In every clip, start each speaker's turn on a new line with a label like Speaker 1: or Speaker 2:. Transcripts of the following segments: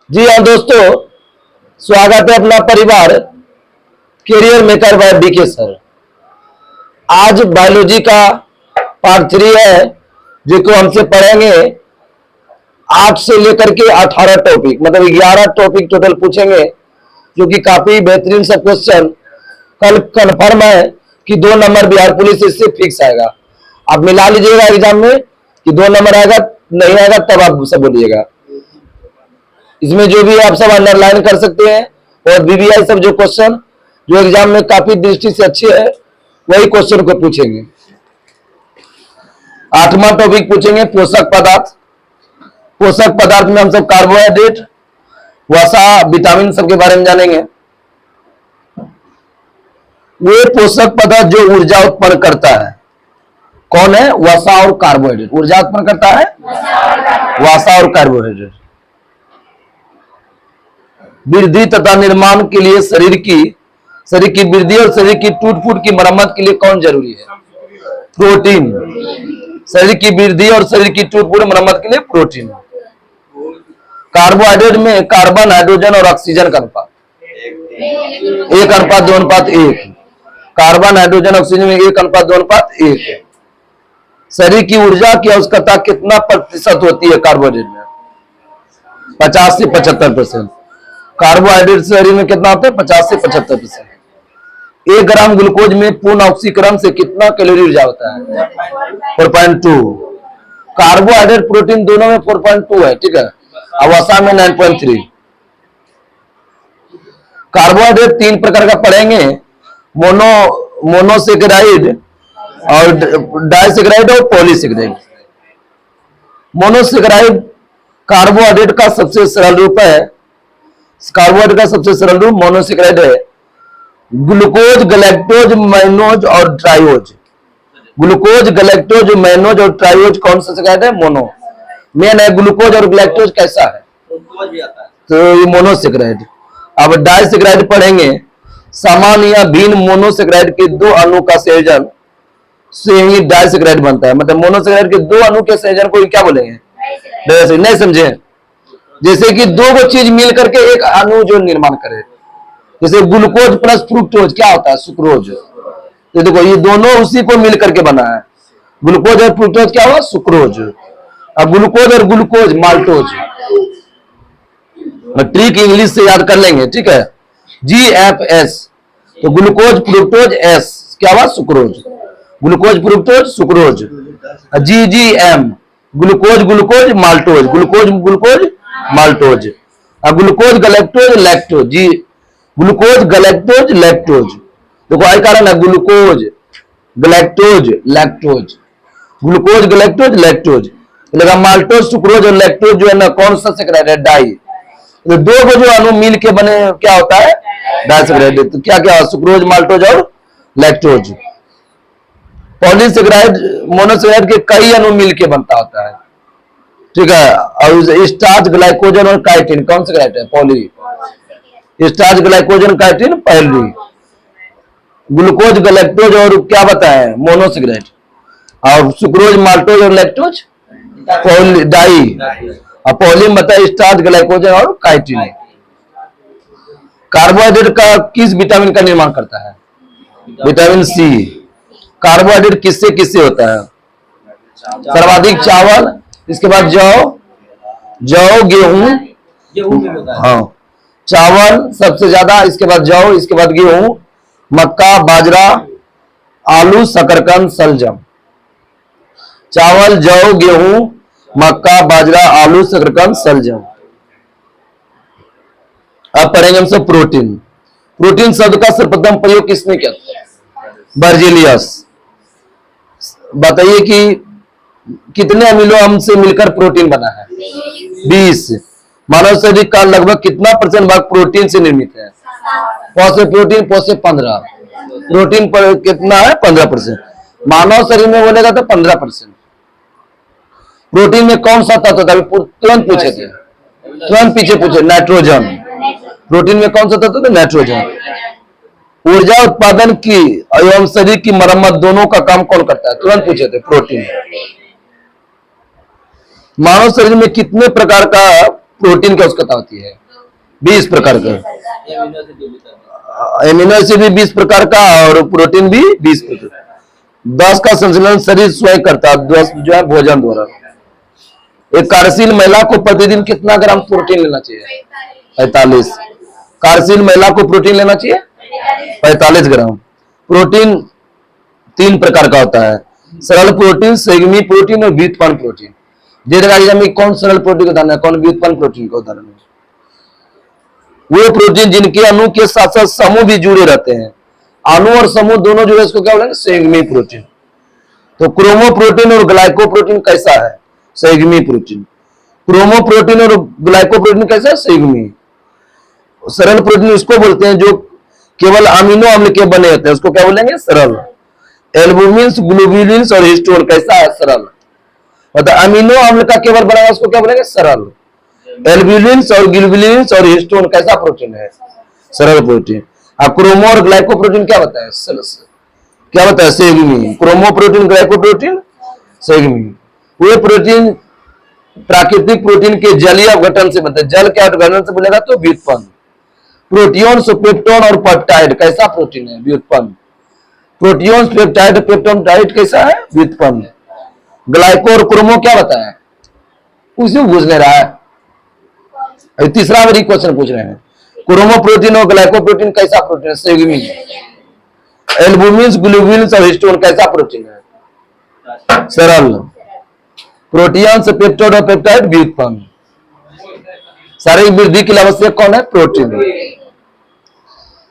Speaker 1: जी हाँ दोस्तों, स्वागत है अपना परिवार कैरियर मेकर बाय बीके सर। आज बायोलॉजी का पार्ट 3 है जो को हमसे पढ़ेंगे 8 से लेकर के 18 टॉपिक, मतलब 11 टॉपिक टोटल पूछेंगे, जो कि काफी बेहतरीन सब क्वेश्चन। कल कन्फर्म है कि 2 नंबर बिहार पुलिस इससे फिक्स आएगा। आप मिला लीजिएगा एग्जाम में कि 2 नंबर आएगा, नहीं आएगा तब आप सब बोलिएगा। इसमें जो भी आप सब अंडरलाइन कर सकते हैं, और बीबीआई सब जो क्वेश्चन जो एग्जाम में काफी दृष्टि से अच्छे है वही क्वेश्चन को पूछेंगे। 8वां टॉपिक पूछेंगे पोषक पदार्थ। पोषक पदार्थ में हम सब कार्बोहाइड्रेट, वसा, विटामिन सब के बारे में जानेंगे। वे पोषक पदार्थ जो ऊर्जा उत्पन्न करता है कौन है? वसा और कार्बोहाइड्रेट। ऊर्जा उत्पन्न करता है वसा और कार्बोहाइड्रेट। वृद्धि तथा निर्माण के लिए शरीर की वृद्धि और शरीर की टूट फूट की मरम्मत के लिए कौन जरूरी है? प्रोटीन। शरीर की वृद्धि और शरीर की टूट फूट मरम्मत के लिए प्रोटीन। कार्बोहाइड्रेट में कार्बन, हाइड्रोजन और ऑक्सीजन का अनुपात 1:2:1। कार्बन, हाइड्रोजन, ऑक्सीजन में 1:2:1। शरीर की ऊर्जा की आवश्यकता कितना प्रतिशत होती है कार्बोहाइड्रेट में? 50 से 75%। कार्बोहाइड्रेट शरीर में कितना होता है? 50 से 75%। 1 ग्राम ग्लूकोज में पूर्ण ऑक्सीकरण से कितना कैलोरी ऊर्जा होता है? 4.2। कार्बोहाइड्रेट प्रोटीन दोनों में 4.2 है, ठीक है, और वसा में 9.3। कार्बोहाइड्रेट 3 प्रकार का पढ़ेंगे, मोनोसेकेराइड और डाइसेकेराइड और पॉलीसेकेराइड। मोनोसेकेराइड कार्बोहाइड्रेट का सबसे सरल रूप है। कार्बोहाइड्रेट का सबसे सरल रूप मोनोसेकेराइड है। ग्लूकोज, गैलेक्टोज, मैनोज और ट्राइओज। ग्लूकोज, गैलेक्टोज, मैनोज और ट्राइओज कौन सा सेकेराइड है? मोनो। मेन है ग्लूकोज और गैलेक्टोज कैसा है? तो ये मोनोसेकेराइड। अब डाइसेकेराइड पढ़ेंगे। समान या भिन्न मोनोसेकेराइड के 2 अणु का संयोजन से ही डाइसेकेराइड बनता है। मतलब मोनोसेकेराइड के 2 अणु के संयोजन को क्या बोलेंगे? डाइसेकेराइड। नहीं समझे? जैसे कि 2 चीज मिल करके एक अणु जो निर्माण करे, जैसे ग्लूकोज प्लस फ्रुक्टोज क्या होता है? सुक्रोज। तो देखो ये दोनों उसी को मिल करके बना है। ग्लूकोज और फ्रुक्टोज क्या हुआ? सुक्रोज। अब ग्लूकोज और ग्लूकोज माल्टोज। ट्रिक इंग्लिश से याद कर लेंगे, ठीक है। GFS, तो ग्लूकोज फ्रुक्टोज, S क्या हुआ? Sucrose. Glucose fructose sucrose. GGM glucose glucose maltose. Glucose glucose maltose. Glucose galactose lactose. जी ग्लूकोज गैलेक्टोज लैक्टोज। देखो आई कारण है glucose galactose lactose. Glucose galactose lactose. लगा माल्टोज, सुक्रोज और लैक्टोज जो है ना कौन सा सेकेराइड है? डाई। तो 2 जो अणु मिल के बने क्या होता है? डाइसेकेराइड। तो क्या क्या? सुक्रोज, माल्टोज और लैक्टोज। पॉलीसेकेराइड मोनोसेकेराइड के कई अणु मिल के बनता होता है, ठीक है। और स्टार्च, ग्लाइकोजन और काइटिन कौन सेकेराइड है? पॉली। स्टार्च, ग्लाइकोजन, काइटिन पहली। ग्लूकोज, गैलेक्टोज और क्या बताए? मोनोसेकेराइड। और सुक्रोज, माल्टोज और लैक्टोज पॉली डाई। और पॉली बताए स्टार्च, ग्लाइकोजन और काइटिन। कार्बोहाइड्रेट का किस विटामिन का निर्माण करता है? Vitamin C. कार्बोहाइड्रेट किससे किससे होता है? सर्वाधिक चावल, इसके बाद जौ, गेहूं, हाँ चावल सबसे ज्यादा, इसके बाद जौ, इसके बाद गेहूं, मक्का, बाजरा, आलू, शकरकंद, सलजम। चावल, जौ, गेहूं, मक्का, बाजरा, आलू, शकरकंद, सलजम। अब पढ़ेंगे हम सब प्रोटीन। प्रोटीन शब्द का सर्वप्रथम प्रयोग किसने किया? बर्जेलियस। बताइए कि कितने अमीनो अम्ल से मिलकर प्रोटीन बना है? 20। मानव शरीर का लगभग कितना % भाग प्रोटीन से निर्मित है? प्रोटीन 15। प्रोटीन पर कितना है? 15%। मानव शरीर में बोलेगा तो 15%। प्रोटीन में कौन सा तत्व था? तुरंत पूछे थे, तुरंत पीछे पूछे। नाइट्रोजन। प्रोटीन में कौन सा तत्व था? नाइट्रोजन। ऊर्जा उत्पादन की एवं शरीर की मरम्मत दोनों का काम कौन करता है? तुरंत पूछे थे, प्रोटीन। मानव शरीर में कितने प्रकार का प्रोटीन की आवश्यकता होती है 20 प्रकार का, एमिनो एसिड भी 20 प्रकार का और प्रोटीन भी 20 प्रकार। 10 का संचालन शरीर स्वयं करता है, 10 जो है भोजन द्वारा। एक कार्यशील महिला को प्रतिदिन कितना ग्राम प्रोटीन लेना चाहिए? 45। कार्यशील महिला को प्रोटीन लेना चाहिए 45 ग्राम। प्रोटीन 3 प्रकार का होता है, सरल प्रोटीन, संयुग्मी प्रोटीन और व्युत्पन्न प्रोटीन। में कौन सरल प्रोटीन का उदाहरण है, कौन व्युत्पन्न प्रोटीन का उदाहरण है? वो प्रोटीन जिनके अणु के साथ साथ समूह भी जुड़े रहते हैं। अणु और समूह दोनों जुड़े, इसको क्या बोलेंगे? संयुग्मी प्रोटीन। तो क्रोमोप्रोटीन और ग्लाइकोप्रोटीन कैसा है? संयुग्मी प्रोटीन। क्रोमोप्रोटीन और ग्लाइकोप्रोटीन कैसा है? संयुग्मी। सरल प्रोटीन उसको बोलते हैं जो केवल अमीनो अम्ल के बने होते हैं, उसको क्या बोलेंगे? सरल। एल्बुमिन्स, ग्लोब्युलिन्स और हिस्टोन कैसा है? सरल। मतलब अमीनो अम्ल का केवल बना हुआ, उसको क्या बोलेंगे? सरल। एल्बुमिन्स और ग्लोब्युलिन्स और हिस्टोन कैसा प्रोटीन है? सरल प्रोटीन। अब क्रोमो और ग्लाइकोप्रोटीन क्या बताया? क्या बताया? संयुग्मी। क्रोमोप्रोटीन, ग्लाइकोप्रोटीन संयुग्मी। वे प्रोटीन प्राकृतिक प्रोटीन के जलीय अपघटन से बनते हैं। जल के अपघटन से बोलेगा तो व्युत्पन्न। प्रोटीन, पेप्टोन और पेप्टाइड कैसा प्रोटीन है? व्युत्पन्न। प्रोटीन, पेप्टाइड, पेप्टोटाइड कैसा है? व्युत्पन्न। ग्लाइको और क्रोमो क्या बताया? उसी पूछ ले रहा है, तीसरा बारी क्वेश्चन पूछ रहे हैं। क्रोमोप्रोटीन और ग्लाइकोप्रोटीन कैसा प्रोटीन है? संयुग्मी। एल्बुमिन्स, ग्लोब्युलिन्स और हिस्टोन कैसा प्रोटीन है? सरल। प्रोटीन, पेप्टोड और पेप्टाइड व्युत्पन्न। शारीरिक वृद्धि के लिए आवश्यक कौन है? प्रोटीन।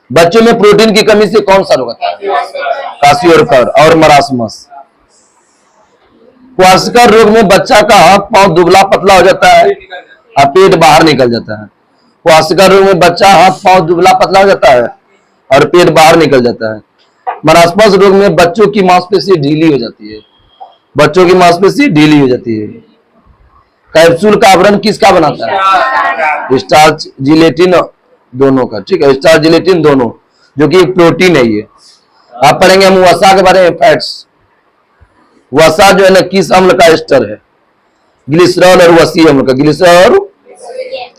Speaker 1: बच्चों में प्रोटीन की कमी से कौन सा रोग होता है? काशियोरकर और मरासमस। क्वार्शकर रोग में बच्चा का हाथ पांव दुबला पतला हो जाता है और पेट बाहर निकल जाता है। क्वार्शकर रोग में बच्चा हाथ पांव दुबला पतला हो जाता है और पेट बाहर निकल जाता है। मरासमस रोग में बच्चों की मांसपेशी ढीली हो जाती है, बच्चों की मांसपेशी ढीली हो जाती है। कैप्सूल का आवरण किसका बनाता है? स्टार्च, जिलेटिन दोनों का। ठीक है, स्टार्च, जिलेटिन दोनों, जो कि प्रोटीन है। ये आप पढ़ेंगे हम वसा के बारे में, फैट्स। वसा जो है ना किस अम्ल का एस्टर है? ग्लिसरॉल और वसी अम्ल का। ग्लिसरॉल और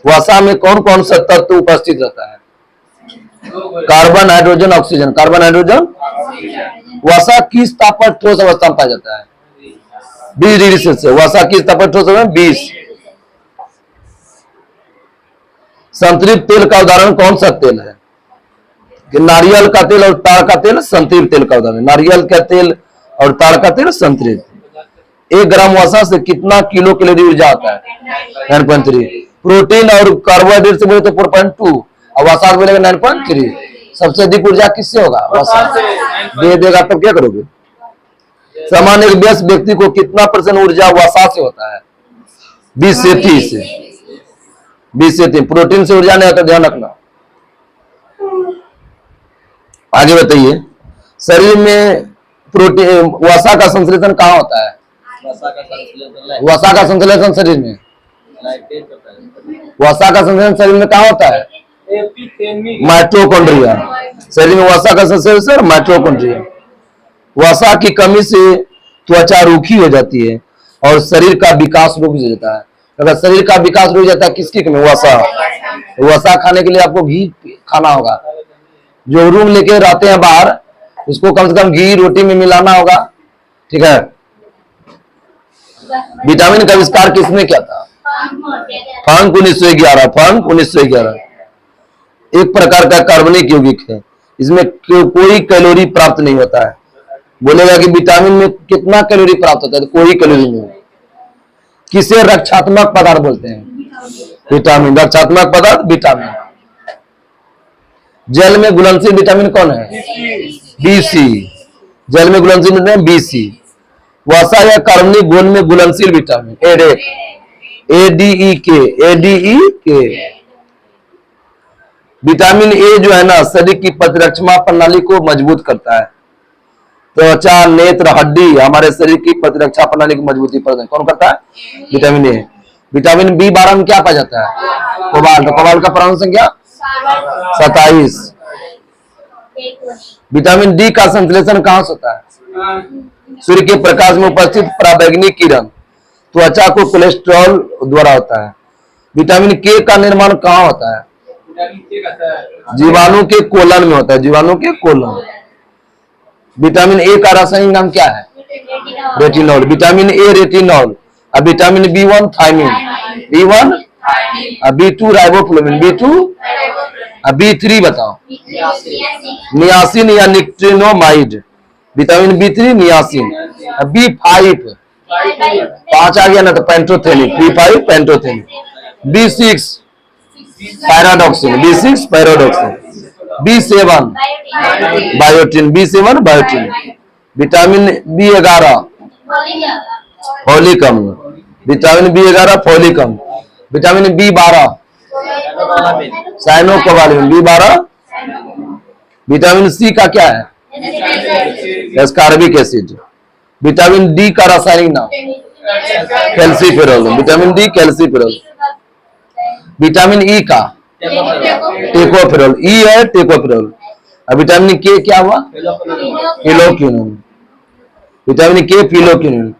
Speaker 1: वसा में कौन कौन सा तत्व उपस्थित रहता है? Carbon, hydrogen, oxygen. Carbon, hydrogen. वसा किस ताप पर ठोस अवस्था में पाया जाता है? 20 डिग्री सेल्सियस। वसा किस ताप पर ठोस अवस्था में? 20। संतृप्त तेल का उदाहरण कौन सा तेल है? कि नारियल का तेल और ताड़ का तेल संतृप्त तेल का उदाहरण। नारियल का तेल और ताड़ का तेल संतृप्त। 1 ग्राम वसा से कितना किलो कैलोरी ऊर्जा आता है? 9.3। प्रोटीन और कार्बोहाइड्रेट से बोले तो 4.2 और वसा से बोलेगा 9.3। सबसे अधिक ऊर्जा किससे होगा? वसा। दे देगा तब क्या करोगे? सामान्य व्यस्त व्यक्ति को कितना % ऊर्जा वसा से होता है? 20 से 30। 20 से 30। प्रोटीन से ऊर्जा नहीं होता, ध्यान रखना। आगे बताइए, शरीर में प्रोटीन वसा का संश्लेषण कहाँ होता है? वसा का संश्लेषण शरीर में, वसा का संश्लेषण शरीर में कहाँ होता है? माइटोकॉन्ड्रिया। शरीर में वसा का संश्लेषण माइटोकॉन्ड्रिया। वसा की कमी से त्वचा रूखी हो जाती है और शरीर का विकास रुक जाता है। अगर शरीर का विकास रुक जाता है किसकी कमी? वसा। वसा खाने के लिए आपको घी खाना होगा। जो रूम लेके रहते हैं बाहर, उसको कम से कम घी रोटी में मिलाना होगा। ठीक है। विटामिन का आविष्कार किसने किया था? फंक 1911। फंक 1911 एक प्रकार का कार्बनिक यौगिक है। इसमें कोई कैलोरी प्राप्त नहीं होता है। बोलेगा कि विटामिन में कितना कैलोरी प्राप्त होता है? तो कोई कैलोरी नहीं। किसे रक्षात्मक पदार्थ बोलते हैं? विटामिन। रक्षात्मक पदार्थ विटामिन। जल में घुलनशील विटामिन कौन है? BC। जल में घुलनशील विटामिन BC। वसा या कार्बनिक घोल में घुलनशील विटामिन ADEK। विटामिन ए जो है ना शरीर की प्रतिरक्षा प्रणाली को मजबूत करता है। त्वचा, नेत्र, हड्डी, हमारे शरीर की प्रतिरक्षा प्रणाली की मजबूती प्रदान कौन करता है? Vitamin A. विटामिन B12 में क्या पाया जाता है? कोबाल्ट। कोबाल्ट का परमाणु संख्या 27। विटामिन डी का संश्लेषण कहां से होता है? सूर्य के प्रकाश में उपस्थित पराबैंगनी किरण त्वचा को कोलेस्ट्रॉल द्वारा होता है। विटामिन के का निर्माण कहाँ होता है? जीवाणु के कोलन में होता है, जीवाणु के कोलन। विटामिन ए का रासायनिक नाम क्या है? रेटिनॉल। Vitamin A retinol. अब vitamin B1 thiamine, B1 B2 riboflavin, B2 B3 बताओ नियासिन या निकोटिनोमाइड। Vitamin B3 niacin. B5 5 आ गया ना तो pantothenic, B5 pantothenic. B6 pyridoxine, B6 pyridoxine. B7 biotin, B7 biotin. Vitamin B11 folic अम्ल, vitamin B11 folic अम्ल। Vitamin B12 cyanocobalamin, B12। Vitamin C का क्या है? Ascorbic acid. विटामिन डी का रासायनिक नाम calciferol, vitamin D calciferol. Vitamin E का tocopherol, ई है टेकोफेरॉल। अब विटामिन के क्या हुआ? फिलोक्विनोन, विटामिन के फिलोक्विनोन।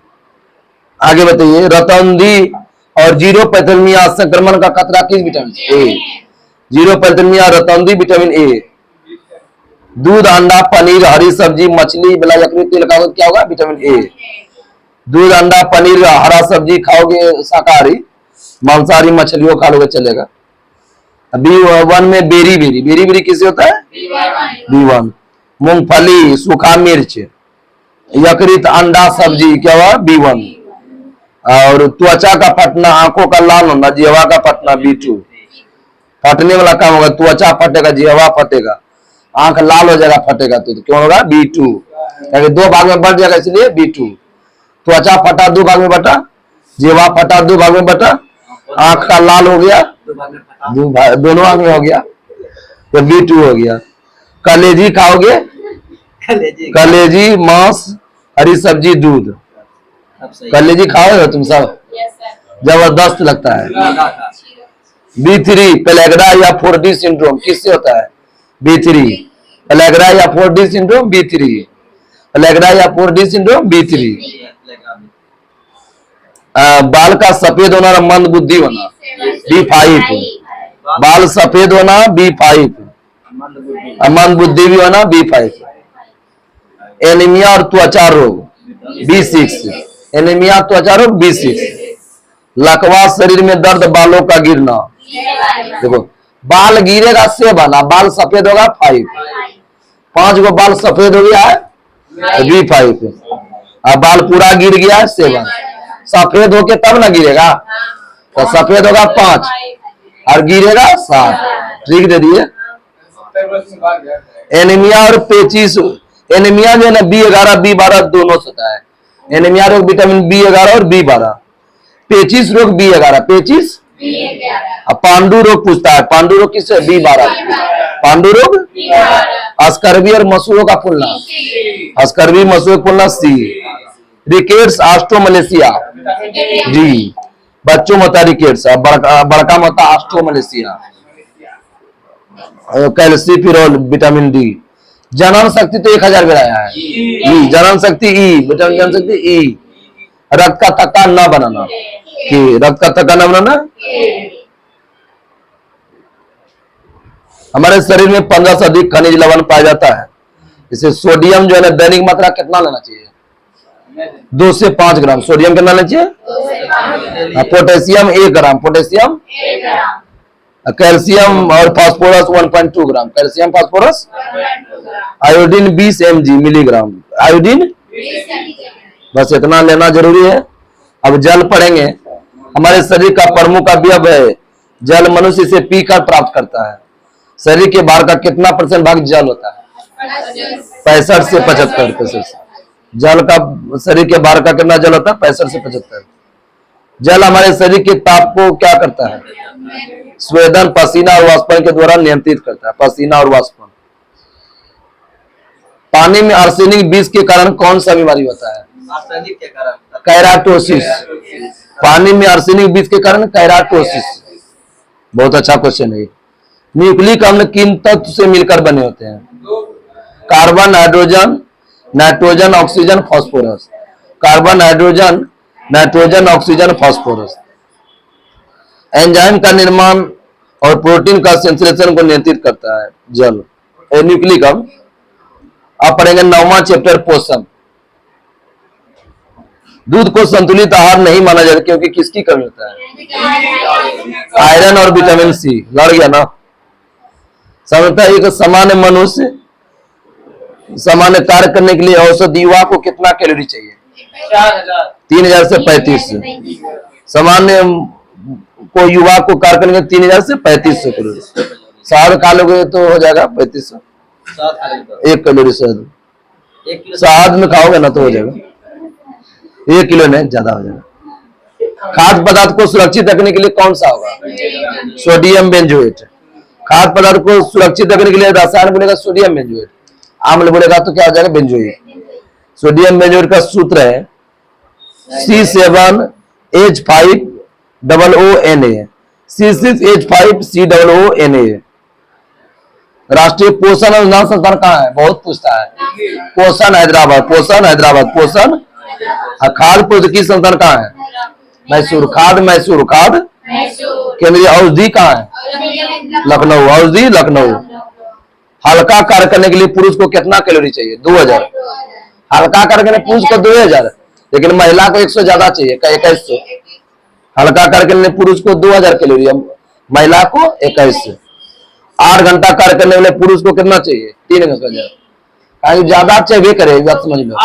Speaker 1: आगे बताइए, रतौंधी और जीरोपैथेलमिया संक्रमण का खतरा किस विटामिन से? ए। जीरोपैथेलमिया, रतौंधी, विटामिन ए। दूध, अंडा, पनीर, हरी सब्जी, मछली, बिला यकृत तेल का क्या होगा? Vitamin A. दूध, अंडा, पनीर, हरा सब्जी खाओगे शाकाहारी, मांसाहारी मछलियों खा लोगे चलेगा। B1 में बेरी बेरी, बेरी बेरी किससे होता है? B1। मूंगफली, सूखा मिर्च, यकृत, अंडा, सब्जी क्या हुआ? B1। और त्वचा का फटना, आंखों का लाल होना, जिह्वा का फटना, B2। फटने वाला काम होगा, त्वचा फटेगा, जिह्वा फटेगा, आंख लाल हो जाएगा फटेगा तो क्यों होगा? B2। दो भाग में बढ़ जाएगा इसलिए B2। त्वचा फटा 2 भाग में बटा, जिह्वा फटा 2 भाग में बटा, आंख का लाल हो गया दोनों भाग में हो गया तो B2 हो गया। कलेजी खाओगे, कलेजी, मांस, हरी सब्जी, दूध। कलेजी खाओगे हो तुम सब? जबरदस्त लगता है। B3 पेलेग्रा या 4D सिंड्रोम किससे होता है? B3 पेलेग्रा या 4D सिंड्रोम, B3 पेलेग्रा या 4D सिंड्रोम, B3। बाल का सफेद होना और मंद बुद्धि होना, B5। बाल सफेद होना B5, मंद बुद्धि भी होना B5। एनीमिया और त्वचा रोग B6, एनीमिया त्वचा रोग B6। लकवा, शरीर में दर्द, बालों का गिरना। देखो बाल गिरेगा 7, बाल सफेद होगा 5। 5 को बाल सफेद हो गया है B5। अब बाल पूरा गिर गया है 7। सफेद होके तब ना गिरेगा, तो सफेद होगा 5 और गिरेगा 7। ठीक दे दिए। एनीमिया और पेचिस, एनीमिया जो है ना B11 B12 दोनों से होता है। एनीमिया रोग विटामिन B11 और B12। पेचिस रोग B11, पेचिस। अब पांडु रोग पूछता है, पांडु रोग किससे? B12। पांडु रोग अस्कर्वी और मसूरों का फूलना, अस्कर्वी मसूरों का फूलना C। Rickets, ऑस्ट्रोमलेशिया D। बच्चों में होता है रिकेट्स, बड़का में होता है ऑस्ट्रोमलेशिया। Calciferol, vitamin D। जनन शक्ति तो 1000 बेर आया है। ई, जनन शक्ति ई, विटामिन जनन शक्ति ई। रक्त का थक्का न बनाना, कि रक्त का थक्का न बनाना। हमारे शरीर में 15 से अधिक खनिज लवण पाया जाता है। इसे सोडियम जो है ना दैनिक मात्रा कितना लेना चाहिए? 2 से 5 ग्राम। सोडियम कितना लेना चाहिए? Potassium 1 gram, potassium. कैल्शियम और phosphorus 1.2 gram, calcium phosphorus. Iodine 20 mg milligram, iodine. बस इतना लेना जरूरी है। अब जल पढ़ेंगे। हमारे शरीर का प्रमुख अवयव है जल, मनुष्य इसे पीकर प्राप्त करता है। शरीर के बाहर का कितना % भाग जल होता है? 65 से 75%। जल का शरीर के बाहर का कितना जल होता है? 65 से 75। जल हमारे शरीर के ताप को क्या करता है? स्वेदन, पसीना और वाष्पन के द्वारा नियंत्रित करता है, पसीना और वाष्पन। पानी में आर्सेनिक विष के कारण कौन सा बीमारी होता है? आर्सेनिक के कारण कैराटोसिस। पानी में आर्सेनिक विष के कारण कैराटोसिस। बहुत अच्छा क्वेश्चन है। न्यूक्लिक अम्ल किन तत्व से मिलकर बने होते हैं? Carbon, hydrogen, nitrogen, oxygen, phosphorus. Carbon, hydrogen, nitrogen, oxygen, phosphorus. Enzyme का निर्माण और प्रोटीन का सेंश्लेषण को नियंत्रित करता है जल, न्यूक्लिक अम्ल। आप पढ़ेंगे 9वां चैप्टर पोषण। दूध को संतुलित आहार नहीं माना जाता क्योंकि किसकी कमी होता है? आयरन और विटामिन सी। लड़ गया ना। समझता है, एक सामान्य मनुष्य सामान्य कार्य करने के लिए औसत युवा को कितना कैलोरी चाहिए? 3000 से 3500। सामान्य को युवा को कार्य करने के 3000 से 3500 कैलोरी। शहद खा लोगे तो हो जाएगा 3500। 1 कैलोरी शहद, शहद में खाओगे ना तो हो जाएगा 1 किलो, नहीं ज्यादा हो जाएगा। खाद्य पदार्थ को सुरक्षित रखने के लिए कौन सा होगा? Sodium benzoate. खाद्य पदार्थ को सुरक्षित रखने के लिए रसायन बोलेगा सोडियम बेंजोएट, आम्ल बोलेगा तो क्या हो जाएगा? बेंजोएट। सोडियम बेंजोएट का सूत्र है C7H5OONA, C6H5COONA। राष्ट्रीय पोषण अनुसंधान संस्थान कहाँ है? बहुत पूछता है। पोषण हैदराबाद, पोषण हैदराबाद, पोषण। खाद्य प्रौद्योगिकी संस्थान कहाँ है? मैसूर। खाद्य मैसूर, खाद्य केंद्रीय औषधि कहाँ है? लखनऊ, औषधि लखनऊ। हल्का कार्य करने के लिए पुरुष को कितना कैलोरी चाहिए? 2000। हल्का कार्य करने पुरुष को 2000, लेकिन महिला को 100 ज्यादा चाहिए, 2100। हल्का कार्य करने पुरुष को 2000 कैलोरी, महिला को 2100। 8 घंटा कार्य करने वाले पुरुष को कितना चाहिए? 3000। ज्यादा चाहिए करे, समझ लो।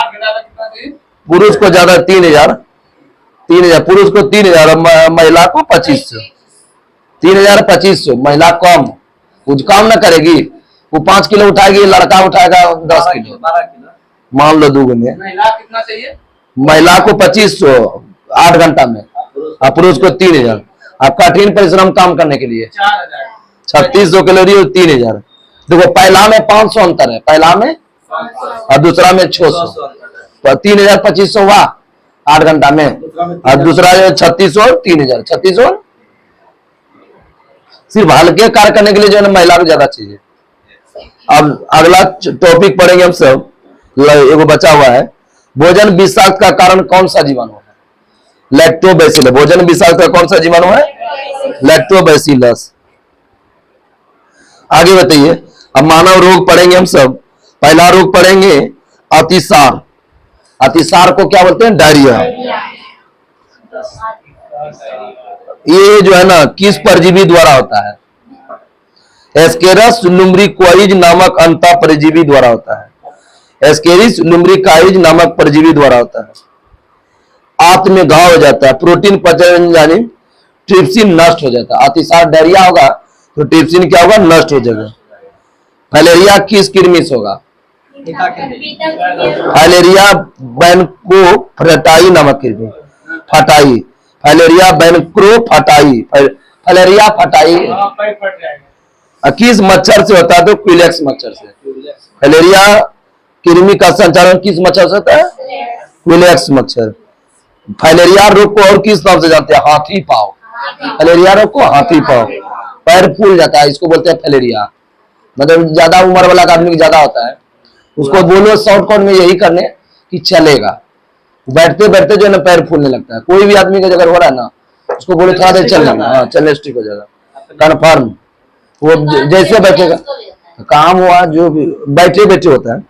Speaker 1: पुरुष को ज्यादा 3000, पुरुष को 3000, महिला को 2500। 3000 2500। महिला कम, कुछ काम ना करेगी, वो 5 किलो उठाएगी, लड़का उठाएगा 10 किलो, मान लो 2 गुने। कितना चाहिए? महिला को 2500 8 घंटा में, और पुरुष को 3000। आप कठिन परिश्रम काम करने के लिए 3600 कैलोरी और 3000। देखो पहला में 500 अंतर है, पहला में और दूसरा में 600, तो 3000 2500 हुआ 8 घंटा में, और दूसरा 3600 और 3000, 3600। सिर्फ हल्के कार्य करने के लिए जो है महिला को ज्यादा चाहिए। अब अगला टॉपिक पढ़ेंगे हम सब, एगो बचा हुआ है, भोजन विषाक्त का कारण कौन सा जीवाणु है? लैक्टोबैसिलस। भोजन विषाक्त का कौन सा जीवाणु है? लैक्टोबैसिलस। आगे बताइए। अब मानव रोग पढ़ेंगे हम सब। पहला रोग पढ़ेंगे अतिसार। अतिसार को क्या बोलते हैं? डायरिया। ये जो है ना किस परजीवी द्वारा होता है? एस्केरिस लुम्ब्रिकोइड नामक अंतः परजीवी द्वारा होता है। एस्केरिस लुम्ब्रिकोइड नामक परजीवी द्वारा होता है। आंत में घाव हो जाता है, प्रोटीन पचन यानी ट्रिप्सिन नष्ट हो जाता है। अतिसार डायरिया होगा तो ट्रिप्सिन क्या होगा? नष्ट हो जाएगा। फाइलेरिया किस कृमि से होगा? फाइलेरिया बैनकोफ्रटाई नामक कृमि, फटाई। फाइलेरिया बैनकोफ्रटाई, फाइलेरिया फटाई किस मच्छर से होता है? तो क्विलेक्स मच्छर से। फाइलेरिया कृमि का संचालन किस मच्छर से होता है? क्विलेक्स मच्छर। फाइलेरिया रोग को और किस नाम से जानते हैं? हाथी पाँव। फाइलेरिया रोग को हाथी पाँव, पैर फूल जाता है, इसको बोलते हैं फाइलेरिया। मतलब ज्यादा उम्र वाला आदमी की ज्यादा होता है, उसको बोलो शॉर्टकट में यही करने कि चलेगा, बैठते बैठते जो है ना पैर फूलने लगता है। कोई भी आदमी का अगर हो रहा है ना, उसको बोले थोड़ा देर चल लेंगे, हाँ चलने स्टिक हो जाएगा कन्फर्म। वो जैसे बैठेगा काम हुआ, जो भी बैठे बैठे होता है।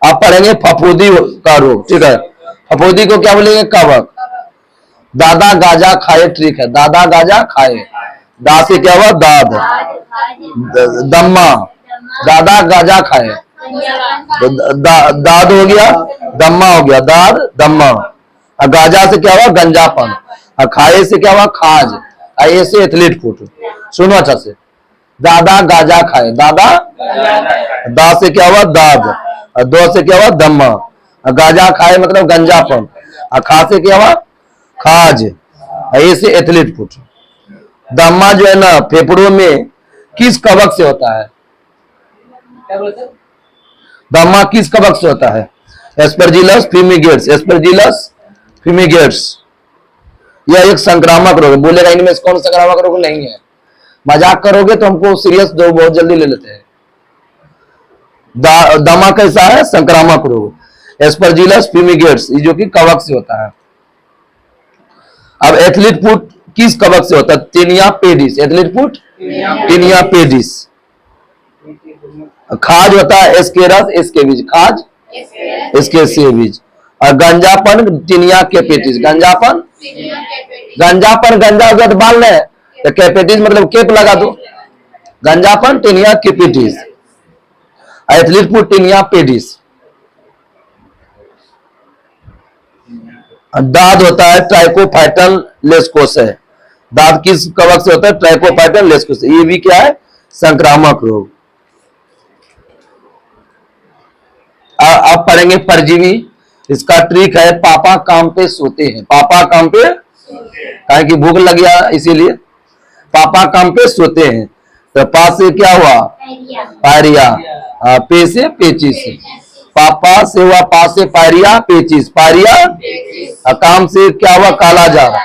Speaker 1: आप पढ़ेंगे फफूंदी का रोग, ठीक है। फफूंदी को क्या बोलेंगे? कवक। दादा गाजा खाए, ठीक है, दादा गाजा खाए। दा से क्या हुआ? दाद। दम्मा, दादा गाजा खाए, दाद हो गया, दम्मा हो गया, दाद दम्मा। गाजा से क्या हुआ? गंजापन। खाए से क्या हुआ? खाज। ए से एथलीट फुट। सुनो अच्छा से, दादा गाजा खाए, दादा। दा से क्या हुआ? दाद। दो से क्या हुआ? दम्मा। गाजा खाए मतलब गंजापन, खा से क्या हुआ? खाज। ए से एथलीट फुट। दम्मा जो है ना फेफड़ों में किस कवक से होता है? दम्मा किस कवक से होता है? एस्परजिलस फ्यूमिगेट्स। एस्परजिलस फ्यूमिगेट्स यह एक संक्रामक रोग है। बोलेगा इनमें से कौन संक्रामक रोग नहीं है? मजाक करोगे तो हमको सीरियस दो, बहुत जल्दी ले लेते हैं। दमा कैसा है? संक्रामक रोग। एस्परजिलस फ्यूमिगेट्स, जो कि कवक से होता है। अब एथलीट फुट किस कवक से होता है? Tinea pedis, athlete foot tinea pedis. खाज होता है एस्केरस एस्केविज, खाज एस्केविज। और गंजापन टीनिया कैपेटिस, गंजापन गंजापन गंजा हो गया तो बाल है, तो कैपेटिस मतलब केप लगा दो, गंजापन tinea capitis, athlete foot tinea pedis. दाद होता है ट्राइकोफाइटल लेस्कोसे, दाद किस कवक से होता है? ट्राइकोफाइटल लेस्कोसे। ये भी क्या है? संक्रामक रोग। अब पढ़ेंगे परजीवी। इसका ट्रिक है पापा काम पे सोते हैं, पापा काम पे, कहे कि भूख लग गया इसीलिए पापा काम पे सोते हैं। तो पा से क्या हुआ? पायरिया, पे से पेचिस, पापा से हुआ पा से पायरिया पेचिस, पायरिया। काम से क्या हुआ? काला जार।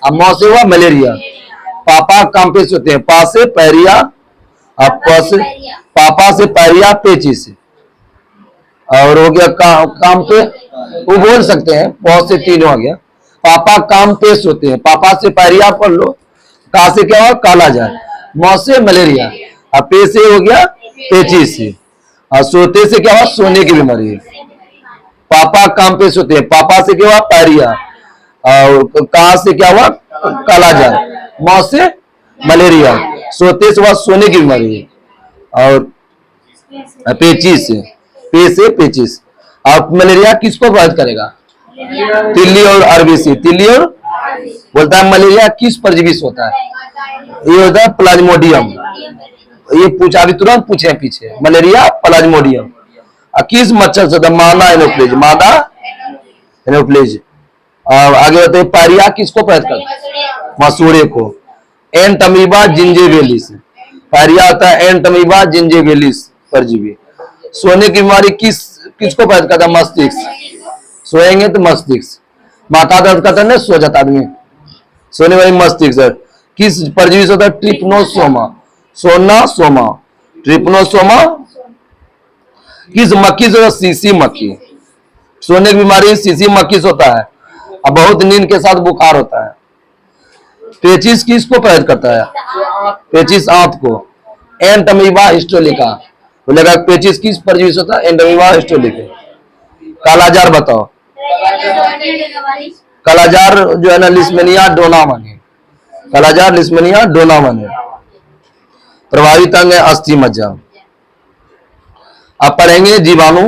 Speaker 1: अब मौ से हुआ मलेरिया। पापा काम पे सोते हैं, पा से पायरिया, अब पापा से पायरिया पेचिस। और हो गया काम पे, वो बोल सकते हैं, बहुत से तीन हो गया। पापा काम पे सोते हैं, पापा से पायरिया पढ़ लो, का से क्या हुआ? काला जार, मौ से मलेरिया, अब पे से हो गया पेचिस, और सोते से क्या हुआ? सोने की बीमारी। पापा काम पे सोते हैं, पापा से क्या हुआ? पायरिया, और कहा से क्या हुआ? काला जार, मौ से मलेरिया, सोते से हुआ सोने की बीमारी, और पेचिस, पे से पेचिस। अब मलेरिया किसको प्रभावित करेगा? तिल्ली और आरबीसी, तिल्ली और बोलता है मलेरिया किस परजीवी से होता है? ये होता है प्लाज्मोडियम। ये पूछा अभी तुरंत पूछे पीछे, मलेरिया प्लाज्मोडियम। किस मच्छर से? मादा एनोफ्लेज, मादा एनोफ्लेज। और आगे होते हैं पायरिया किसको प्रभावित करता है? मसूड़े को। एंटमीबा जिंजेवेलिस, पायरिया होता है एंटमीबा जिंजेवेलिस परजीवी। सोने की बीमारी किसको प्रभावित करता है? मस्तिष्क, सोएंगे तो मस्तिष्क, माथा दर्द करता है ना, सो जाता आदमी, सोने वाली मस्तिष्क। किस परजीवी से होता है? ट्रिपनोसोमा, सोना सोमा, ट्रिपनोसोमा। किस मक्खी से? सीसी मक्खी। सोने की बीमारी सीसी मक्खी से होता है, अब बहुत नींद के साथ बुखार होता है। पेचिस किसको प्रभावित करता है? पेचिस आंत को। एंटमीबा हिस्टोलिका, बोलेगा पेचिस किस परजीवी से होता है? Entamoeba histolytica. कालाजार बताओ, कालाजार जो है ना लिस्मेनिया डोनामन, कालाजार लिस्मेनिया डोनामन। प्रभावित अंग है अस्थि मज्जा। अब पढ़ेंगे जीवाणु,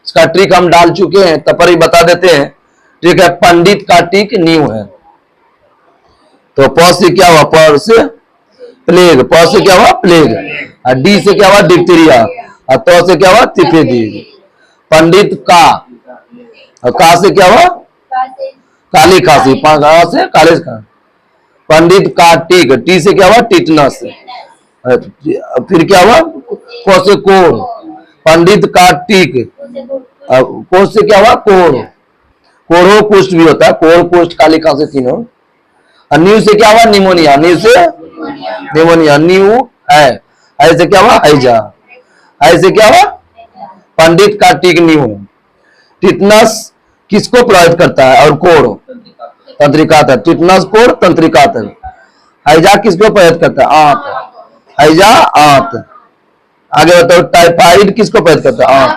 Speaker 1: इसका ट्रिक हम डाल चुके हैं, तब पर ही बता देते हैं। ट्रिक है पंडित का टिक नींव है। तो प से क्या हुआ? प से प्लेग, प से क्या हुआ? प्लेग, और डी से क्या हुआ? डिप्थीरिया, और तो से क्या हुआ? तिफेदी। पंडित का, और का से क्या हुआ? काली खांसी, से काले खांसी। पंडित का टीक, टी से क्या हुआ? टिटनस, फिर क्या हुआ? को से कोढ़, पंडित का टीक, को से क्या हुआ? कोढ़, कोढ़ो कुष्ठ भी होता है, कोढ़ कुष्ठ काली खांसी तीनों। और न्यू से क्या हुआ? निमोनिया, न्यू से निमोनिया, न्यू है, ऐसे क्या हुआ? हैजा, ऐसे क्या हुआ? पंडित का टीक न्यू। टिटनस किसको प्रभावित करता है? और कोढ़ तंत्रिका तंत्र, टिटनस कोढ़ तंत्रिका तंत्र। हैजा किसको प्रभावित करता है? आंत, हैजा आंत। आगे बताओ टाइफाइड किसको प्रभावित करता है? आंत,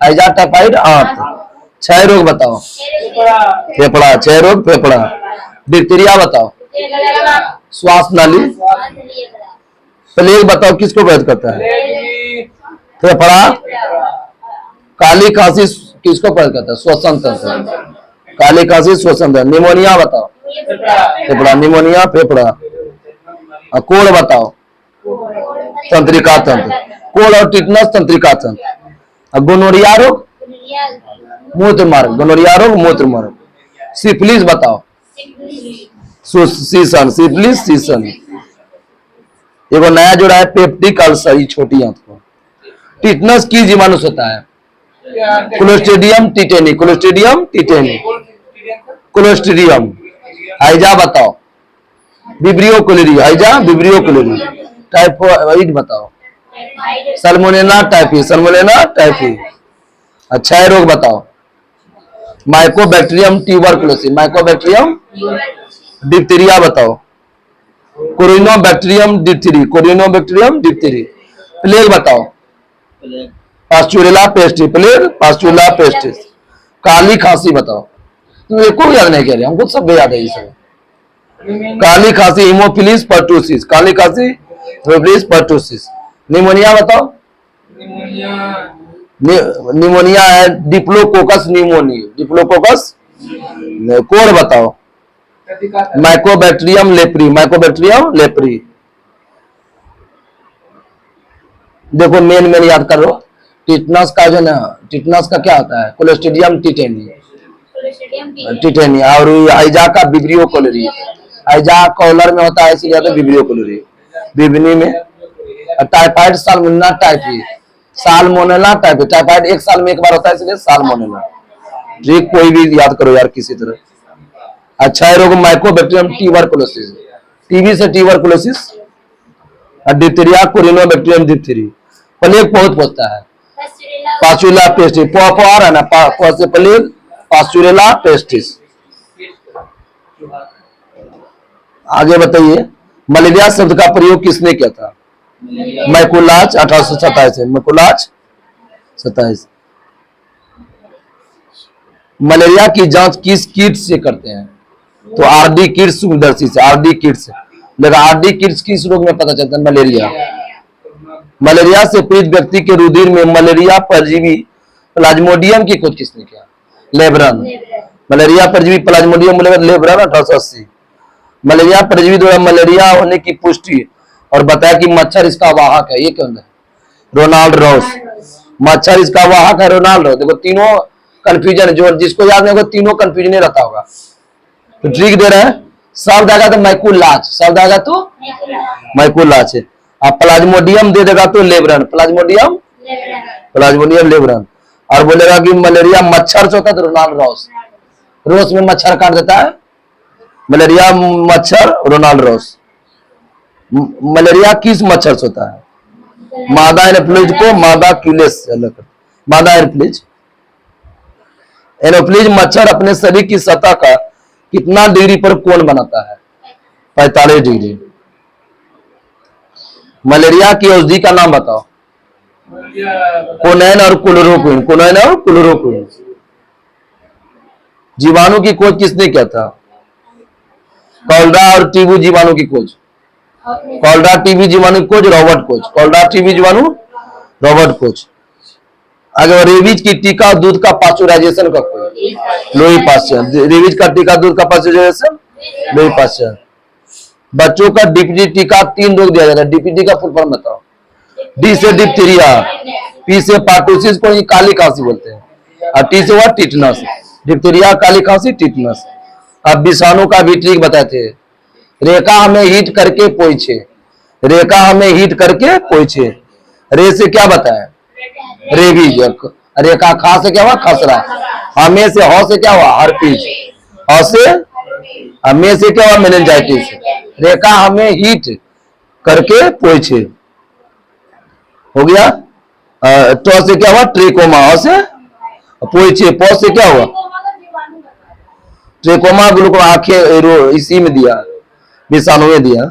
Speaker 1: हैजा टाइफाइड आंत। क्षय रोग बताओ? फेफड़ा, क्षय रोग फेफड़ा। डिप्थीरिया बताओ? श्वास नाली। प्लेग बताओ किसको प्रभावित करता है? फेफड़ा। काली खांसी किसको प्रभावित करता है? श्वसन तंत्र, काली खांसी श्वसन तंत्र। निमोनिया बताओ? फेफड़ा, निमोनिया फेफड़ा। कोढ़ बताओ? तंत्रिका तंत्र, कोढ़ और टिटनस तंत्रिका तंत्र। गोनोरिया रोग? मूत्र मार्ग, गोनोरिया रोग मूत्र मार्ग। सिफिलिस बताओ? Season, syphilis season. देखो नया जोड़ा है पेप्टिक अल्सर, छोटी आंत को। टिटनस की जीवाणु होता है? Clostridium tetani, Clostridium tetani, Clostridium. हैजा बताओ? विब्रियो कोलेरी, हैजा विब्रियो कोलेरी। टाइफाइड बताओ? Salmonella typhi, Salmonella typhi. अच्छा रोग बताओ? Mycobacterium tuberculosis, Mycobacterium. डिप्थीरिया बताओ? Corynebacterium diphtheriae, Corynebacterium diphtheriae. Plague बताओ। Pasteurella pestis, plague Pasteurella pestis. काली खांसी बताओ। तुम एक को याद नहीं कह रहे, हमको सब याद है ये सब। काली खांसी हीमोफिलिस पर्टुसिस, काली खांसी हीमोफिलिस पर्टुसिस। निमोनिया बताओ। निमोनिया है डिप्लोकोकस निमोनी, डिप्लोकोकस। कोड बताओ। Mycobacterium leprae, Mycobacterium leprae. देखो मेन मेन याद करो। टिटनस का जो ना, टिटनस का क्या होता है? Clostridium tetani, tetani. और आइजा का विब्रियो कोलरी, आइजा कॉलर में होता है इसलिए विब्रियो कोलरी, विब्रनी में। Typhoid salmonella typhi, salmonella typhi, typhoid एक साल में एक बार होता है इसलिए साल्मोनेला। जी कोई भी याद करो यार किसी तरह। अच्छा है रोग माइकोबैक्टीरियम ट्यूबरकुलोसिस, टीबी से ट्यूबरकुलोसिस। Diphtheria कोरिनोबैक्टीरियम diphtheriae. प्लेग बहुत पहुंचता है। पास्चुरेला पेस्टिस, पॉपर है ना, से प्लेग पास्चुरेला पेस्टिस। आगे बताइए। मलेरिया शब्द का प्रयोग किसने किया था? मैकुलाच 1827 है, मैकुलाच 27। मलेरिया की जांच किस कीट से करते हैं? तो आरडी किड्स सूक्ष्मदर्शी से, आरडी किड्स। लेकिन आरडी किड्स किस रोग में पता चलता है? मलेरिया। मलेरिया से पीड़ित व्यक्ति के रुधिर में मलेरिया परजीवी प्लाज्मोडियम की खोज किसने किया? लेब्रन। मलेरिया परजीवी प्लाज्मोडियम लेब्रन 1880। मलेरिया परजीवी द्वारा मलेरिया होने की पुष्टि और बताया कि मच्छर इसका वाहक है, ये कौन है? Ronald Ross. मच्छर इसका वाहक है, रोनाल्ड रॉस। देखो तीनों कंफ्यूजन, जो जिसको याद नहीं होगा तीनों कंफ्यूजन ही रहता होगा। तो ट्रिक दे रहे हैं। शब्द आएगा तो मैकुलाच, शब्द आएगा तो मैकुलाच है। अब प्लाज्मोडियम दे देगा तो लेब्रन, प्लाज्मोडियम, प्लाज्मोडियम लेब्रन। और बोलेगा कि मलेरिया मच्छर से होता है तो रोनाल्ड रॉस, रोस में मच्छर काट देता है। मलेरिया मच्छर, रोनाल्ड रॉस। मलेरिया किस मच्छर से होता है? मादा एनोफ्लिज को मादा क्यूलेस से अलग करते, मादा एनोफ्लिज। एनोफ्लिज मच्छर अपने शरीर की सतह का कितना डिग्री पर कोण बनाता है? 45 डिग्री। मलेरिया की औषधि का नाम बताओ। कोनैन और क्लोरोक्विन, कोनैन और क्लोरोक्विन। जीवाणु की खोज किसने किया था? कॉलरा और टीबी जीवाणु की खोज, कॉलरा टीबी जीवाणु की खोज रॉबर्ट कोच, कॉलरा टीबी जीवाणु रॉबर्ट कोच। आगे रेबीज की टीका दूध का पास्चुराइजेशन का खोज लुई पास्चर। रेबीज का टीका दूध का पास्चुराइजेशन लुई पास्चर। बच्चों का डीपीटी टीका 3 रोग दिया जाता है। डीपीटी का फुल फॉर्म बताओ। डी से डिप्थीरिया, पी से पार्टुसिस को काली खांसी बोलते हैं, और टी से हुआ टिटनस। डिप्थीरिया, काली खांसी, टिटनस। अब विषाणु का भी ट्रिक बताए थे। रेखा हमें हीट करके पोछे, रेखा हमें हीट करके पोछे। रे से क्या बताया? रेबीज। रेखा खा से क्या हुआ? खसरा। हमें से हो से क्या हुआ? हर्पीज। और से हमें से क्या हुआ? मेनिंजाइटिस। रेखा हमें हीट करके पोछे हो गया। तो से क्या हुआ? ट्रिकोमा। और से पोछे, पो से क्या हुआ? ट्रिकोमा। ग्लूको आंखें इसी में दिया, विषाणु में दिया।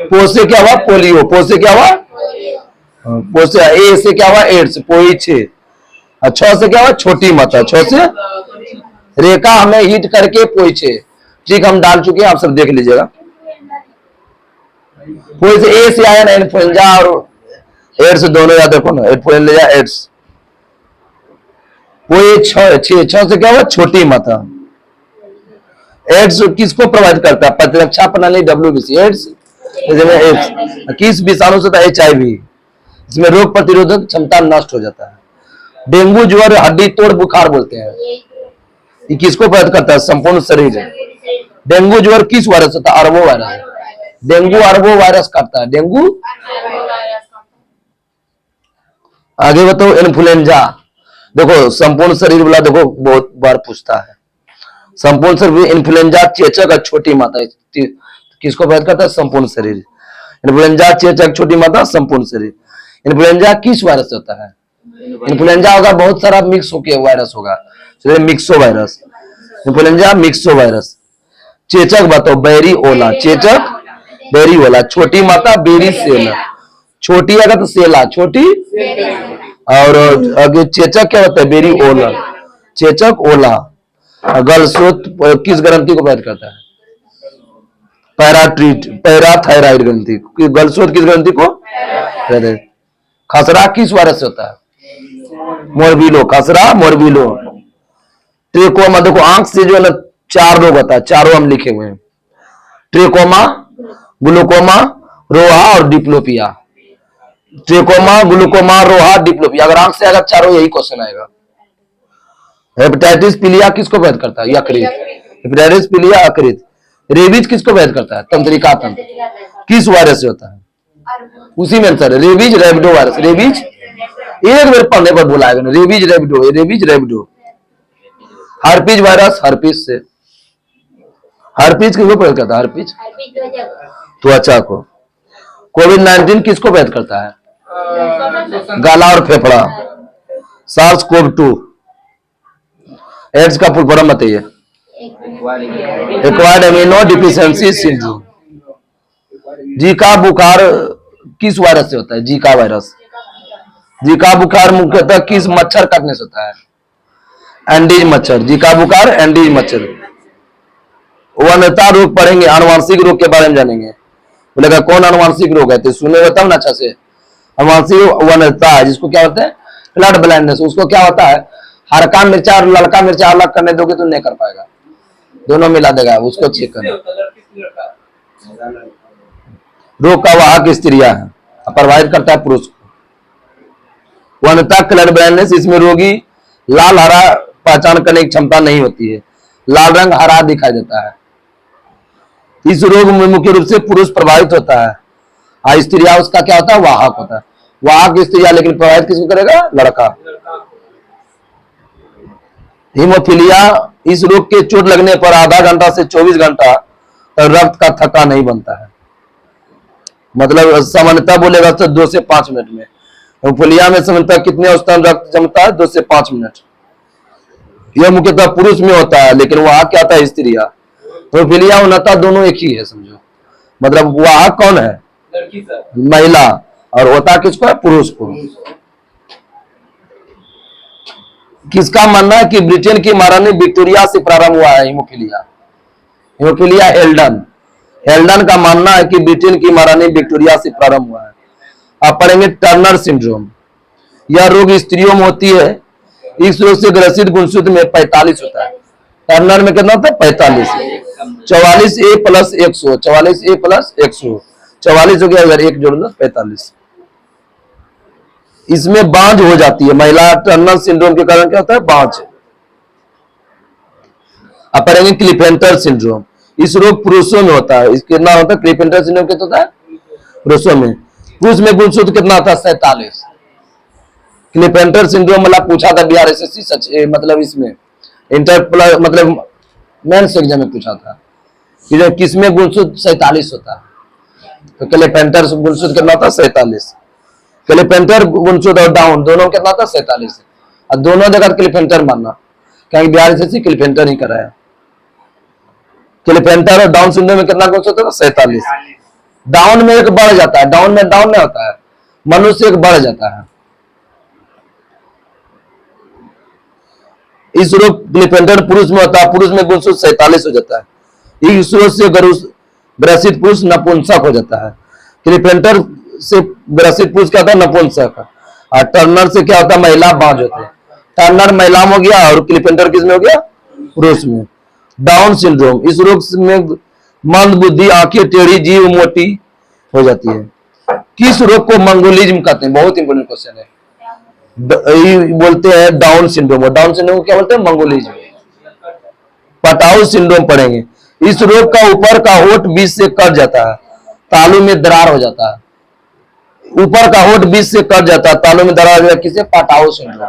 Speaker 1: पो से क्या हुआ? पोलियो। पो से क्या हुआ? पो से ए से क्या हुआ? एड्स, पोइछे। छ से क्या हुआ? छोटी माता। छ से रेखा हमें हीट करके पोइछे। ठीक हम डाल चुके हैं, आप सब देख लीजिएगा। पोइ से ए से आया ना, इन्फ्लुएंजा और एड्स दोनों याद रखो ना, इन्फ्लुएंजा एड्स। पोइ छ से क्या हुआ? छोटी माता। एड्स किसको प्रोवाइड करता है? प्रतिरक्षा प्रणाली, WBC। एड्स किस विषाणु से? HIV। इसमें रोग प्रतिरोधक क्षमता नष्ट हो जाता है। डेंगू ज्वर हड्डी तोड़ बुखार बोलते हैं, ये किसको प्रभावित करता है? संपूर्ण शरीर। डेंगू ज्वर किस वायरस होता है? अरबो वायरस। डेंगू अरबो वायरस करता है, डेंगू। आगे बताओ। इन्फ्लुएंजा। देखो संपूर्ण शरीर वाला देखो बहुत बार पूछता है। संपूर्ण शरीर। इन्फ्लुएंजा चेचक और छोटी माता किसको प्रभावित करता है? संपूर्ण शरीर। इन्फ्लुएंजा चेचक, छोटी माता, संपूर्ण शरीर। इन्फ्लुएंजा किस वायरस से होता है? इन्फ्लुएंजा होगा बहुत सारा मिक्स होके वायरस होगा, myxo virus. Influenza myxo virus. चेचक बताओ, बेरी ओला, चेचक बेरी ओला। छोटी माता बेरी सेला, छोटी अगर तो सेला, छोटी। और आगे चेचक क्या होता है, बेरी ओला, चेचक ओला। गलस्रोत किस ग्रंथि को प्रभावित करता है, पैराथायराइड ग्रंथि। गलस्रोत किस ग्रंथि को, खसरा किस वायरस से होता है, मोरबीलो, खसरा मोरबीलो। ट्रेकोमा देखो आंख से जो है ना 4 रोग होता है, चारों हम लिखे हुए हैं, ट्रेकोमा, ग्लूकोमा, रोहा और डिप्लोपिया। ट्रेकोमा, ग्लूकोमा, रोहा, डिप्लोपिया। अगर आंख से अगर चारों, यही क्वेश्चन आएगा। हेपेटाइटिस पीलिया किसको वैध करता है, यकृत। हेपेटाइटिस पीलिया यकृत। रेबीज किसको वैध करता है, तंत्रिका तंत्र। किस वायरस से होता है, उसी में sir, rabies rhabdovirus. Rabies एक बार पढ़ने पर बुलाएगा ना, rabies rhabdo, rabies rhabdo. Herpes virus, herpes से। हर्पीज किसको वैध करता है, हर्पीज त्वचा को। कोविड-19 किसको वैध करता है, गला और फेफड़ा। SARS CoV 2। एड्स का फुल फॉर्म बताइए, acquired amino deficiency syndrome. Zika बुखार किस वायरस से होता है, जीका वायरस। जीका बुखार मुख्यतः किस मच्छर काटने से होता है, एंडीज मच्छर। जीका बुखार एंडीज मच्छर। वन्यता रोग पढ़ेंगे, आनुवांशिक रोग के बारे में जानेंगे। बोलेगा कौन आनुवांशिक रोग है, तो सुने बताओ ना अच्छा से। आनुवांशिक वन्यता है जिसको क्या होता है, फ्लड ब्लाइंडनेस। उसको क्या होता है, हरका मिर्चा और लड़का मिर्चा अलग करने दोगे तो नहीं कर पाएगा, दोनों मिला देगा, उसको चेक करना। रोग का वाहक स्त्रियां है, प्रभावित करता है पुरुष को। वन्यता कलर ब्लाइंडनेस, इसमें रोगी लाल हरा पहचान करने की क्षमता नहीं होती है, लाल रंग हरा दिखाई देता है। इस रोग में मुख्य रूप से पुरुष प्रभावित होता है, स्त्रियां उसका क्या होता है, वाहक होता है। वाहक स्त्रियां, लेकिन प्रभावित किसको करेगा, लड़का। हीमोफीलिया, इस रोग के चोट लगने पर आधा घंटा से 24 घंटा रक्त का थक्का नहीं बनता है। मतलब सामान्यतः बोलेगा तो 2 से 5 मिनट में। हीमोफीलिया में सामान्यतः कितने औसतन रक्त जमता है, 2 से 5 मिनट। यह मुख्यतः पुरुष में होता है, लेकिन वहां क्या होता है, स्त्रियां। हीमोफीलिया उन्नता दोनों एक ही है, समझो। मतलब वाहक कौन है, महिला, और होता किसको है, पुरुष को। किसका मानना है कि ब्रिटेन की महारानी विक्टोरिया से प्रारंभ हुआ है हीमोफीलिया। हीमोफीलिया हेल्डन, हेल्डन का मानना है कि ब्रिटेन की महारानी विक्टोरिया से प्रारंभ हुआ है। आप पढ़ेंगे टर्नर सिंड्रोम। यह रोग स्त्रियों में होती है। इस रोग से ग्रसित गुणसूत्र में 45 होता है। टर्नर में कितना होता है, 45। 44A + 100, 44A + 100, 44 हो गया, अगर 1 जोड़ लो 45। इसमें बांझ हो जाती है महिला। टर्नर सिंड्रोम के कारण क्या होता है, बांझ। अब पढ़ेंगे क्लिपेंटर सिंड्रोम। इस रोग पुरुषों में होता है। इसके कितना होता है, क्लिपेंटर सिंड्रोम कितना होता है, पुरुषों में। पुरुष में गुणसूत्र कितना होता है, 47। क्लिपेंटर सिंड्रोम मतलब पूछा था बिहार एसएससी सच, मतलब इसमें इंटर प्लस, मतलब मेंस एग्जाम में पूछा था कि जो किसमें गुणसूत्र 47 होता है, तो क्लिपेंटर गुणसूत्र कितना होता है, 47। क्लिपेंटर गुणसूत्र और डाउन दोनों कितना था, 47। और दोनों जगह क्लिपेंटर मानना, क्योंकि बिहार एसएससी क्लिपेंटर ही कराया। क्लिपेंटर और डाउन सिंड्रोम में कितना गुणसूत्र होता है, 47। डाउन में एक बढ़ जाता है, डाउन में डाउन नहीं होता है, मनुष्य एक बढ़ जाता है। इस रोग क्लिपेंटर पुरुष में होता है। पुरुष में गुणसूत्र 47 हो जाता है। इस रोग से ग्रसित पुरुष नपुंसक हो जाता है। क्लिपेंटर से ग्रसित पुरुष क्या होता है, नपुंसक। और टर्नर से क्या होता है, महिला बांझ होते हैं। टर्नर महिला में हो गया और क्लिपेंटर किस में हो गया, पुरुष में। डाउन सिंड्रोम, इस रोग में मंद बुद्धि, आंखें टेढ़ी, जीभ मोटी हो जाती है। किस रोग को मंगोलिज्म कहते हैं, बहुत इंपोर्टेंट क्वेश्चन है। बोलते हैं डाउन सिंड्रोम। डाउन सिंड्रोम को क्या बोलते हैं, मंगोलिज्म। पटाउ सिंड्रोम पढ़ेंगे। इस रोग का ऊपर का होठ बीच से कट जाता है, तालू में दरार हो जाता है। ऊपर का होठ बीच से कट जाता है, तालू में दरार हो जाता है, किसे, पटाउ सिंड्रोम।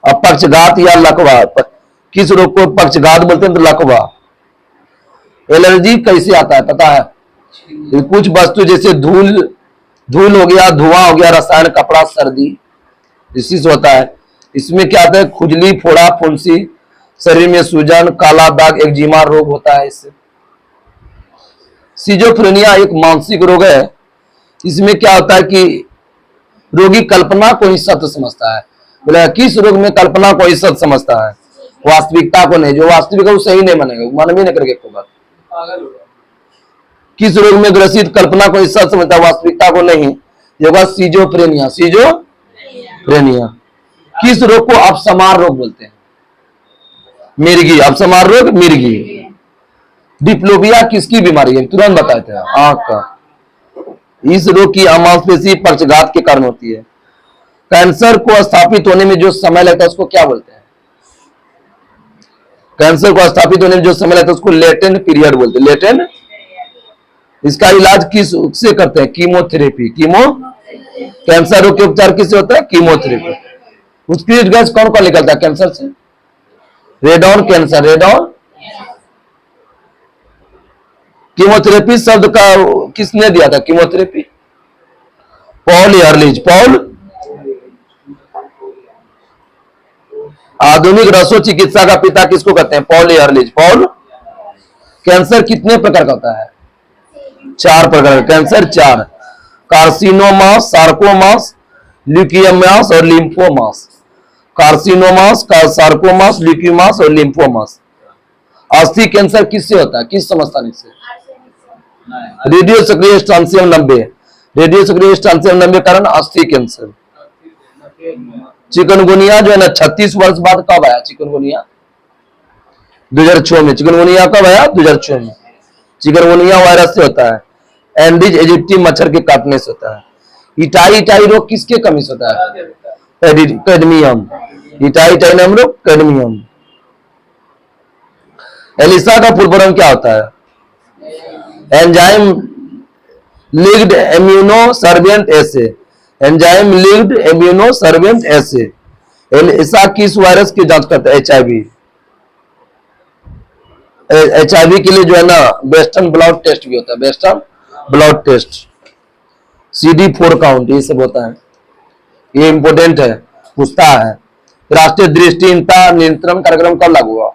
Speaker 1: अब पक्षघात या लकवा, किस रोग को पक्षघात बोलते हैं, तो लकवा। एलर्जी कैसे आता है पता है, कुछ वस्तु जैसे धूल हो गया, धुआं हो गया, रसायन, कपड़ा, सर्दी, इससे होता है। इसमें क्या आता है, खुजली, फोड़ा, फुंसी, शरीर में सूजन, काला दाग, एक्जिमा रोग होता है इससे। सिजोफ्रेनिया एक मानसिक रोग है। इसमें क्या होता है कि रोगी कल्पना को ही सत्य समझता है। बोले किस रोग में कल्पना को ही सत्य समझता है, वास्तविकता को नहीं। जो वास्तविक है वो सही नहीं मानेगा, मान भी नहीं करेगा एक बात। किस रोग में ग्रसित कल्पना को ही सत्य समझता है, वास्तविकता को नहीं, ये होगा सिजोफ्रेनिया। सिजोफ्रेनिया। किस रोग को अपसमार रोग बोलते हैं? मिर्गी, अपसमार रोग मिर्गी। डिप्लोपिया किसकी बीमारी है? तुरंत बताए थे, आंख का। इस रोग की मांसपेशी पक्षघात के कारण होती है। कैंसर को स्थापित होने में जो समय लगता है उसको क्या बोलते हैं? कैंसर को स्थापित होने में जो समय लगता है उसको लेटेंट पीरियड बोलते हैं। लेटेंट। इसका इलाज किस से करते हैं? कीमोथेरेपी। कैंसर रोग के उपचार किससे होता है? कीमोथेरेपी। उत्कृष्ट गैस कौन कौन निकलता है कैंसर से? Radon cancer, radon. कीमोथेरेपी शब्द का किसने दिया था? Chemotherapy Paul Ehrlich. पॉल। आधुनिक रसो चिकित्सा का पिता किसको कहते हैं? Paul Ehrlich. पॉल। कैंसर कितने प्रकार का होता है? 4 प्रकार। कैंसर 4, कार्सिनोमास, सार्कोमास, ल्यूकीमियास और लिम्फोमास। कार्सिनोमास, सार्कोमास, ल्यूकीमास और लिम्फोमास। अस्थि कैंसर किससे होता है? किस समस्थानिक से? रेडियो सक्रिय स्ट्रांसियम 90। रेडियो सक्रिय स्ट्रांसियम 90 कारण अस्थि कैंसर। चिकनगुनिया जो है ना 36 वर्ष बाद कब आया? चिकनगुनिया 2006 में। चिकनगुनिया कब आया? 2006 में। चिकनगुनिया वायरस से होता है। एंडीज इजिप्टी मच्छर के काटने से होता है। इटाई रोग किसके कमी से होता है? कैडमियम। इटाई नाम रोग कैडमियम। एलिसा का फुल फॉर्म क्या होता है? एंजाइम लिंक्ड इम्यूनो सर्वेंट एसे। एंजाइम लिंक्ड इम्यूनो सर्वेंट एसे। एलिसा किस वायरस की जांच करता है? HIV। HIV के लिए जो है ना वेस्टर्न ब्लड टेस्ट भी होता है। Western blood test, CD4 count, ये सब होता है। ये इंपोर्टेंट है, पूछता है। राष्ट्रीय दृष्टिहीनता नियंत्रण कार्यक्रम कब लागू हुआ?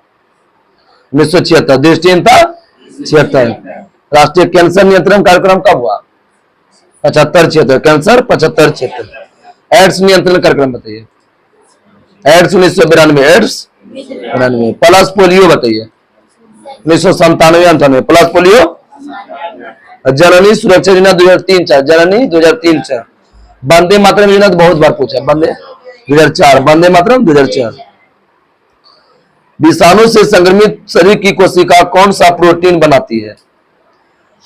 Speaker 1: 1976। दृष्टिहीनता 76। राष्ट्रीय कैंसर नियंत्रण कार्यक्रम कब हुआ? 75-76। कैंसर 75-76। एड्स नियंत्रण कार्यक्रम बताइए। एड्स 1992। एड्स 92। पल्स पोलियो बताइए। 1997-98। Pulse polio. जननी सुरक्षा योजना 2003-4। जननी 2003-4। वंदे मातरम योजना तो बहुत बार पूछा। वंदे 2004। वंदे मातरम 2004। विषाणु से संक्रमित शरीर की कोशिका कौन सा प्रोटीन बनाती है?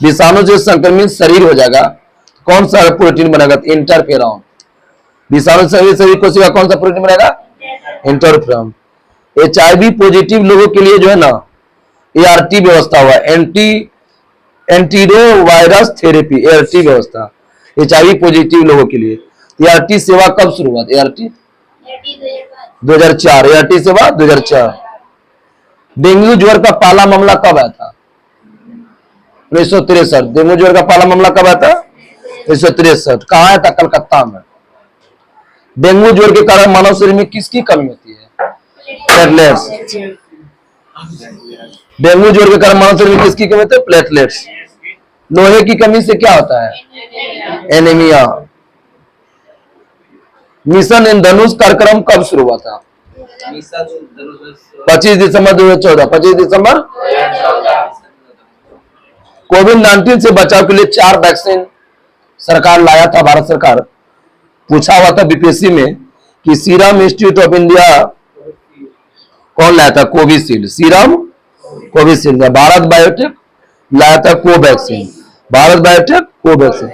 Speaker 1: विषाणु से संक्रमित शरीर हो जाएगा, कौन सा प्रोटीन बनेगा? इंटरफेरॉन। विषाणु से शरीर कोशिका कौन सा प्रोटीन बनेगा? इंटरफेरॉन। HIV पॉजिटिव लोगों के लिए जो है ना ART व्यवस्था हुआ, एंटीरोवायरस थेरेपी, ART व्यवस्था HIV पॉजिटिव लोगों के लिए। ART सेवा कब शुरू हुआ? ART 2004। ART सेवा 2004। डेंगू ज्वर का पहला मामला कब आया था? 1963। डेंगू ज्वर का पहला मामला कब आया था? 1963। कहाँ आया था? कलकत्ता में। डेंगू ज्वर के कारण मानव शरीर में किसकी कमी होती है? प्लेटलेट्स। डेंगू ज्वर के कारण मानव शरीर में किसकी कमी होती है? प्लेटलेट्स। लोहे की कमी से क्या होता है? एनीमिया। मिशन इंद्रधनुष कार्यक्रम कब शुरू हुआ था? 25 दिसंबर 2014। 25 दिसंबर। कोविड-19 से बचाव के लिए 4 वैक्सीन सरकार लाया था, भारत सरकार। पूछा हुआ था बीपीएससी में कि सीरम इंस्टीट्यूट ऑफ इंडिया कौन लाया था? Covishield. Serum Covishield. Bharat biotech लाया था कोवैक्सीन। Bharat biotech Covaxin.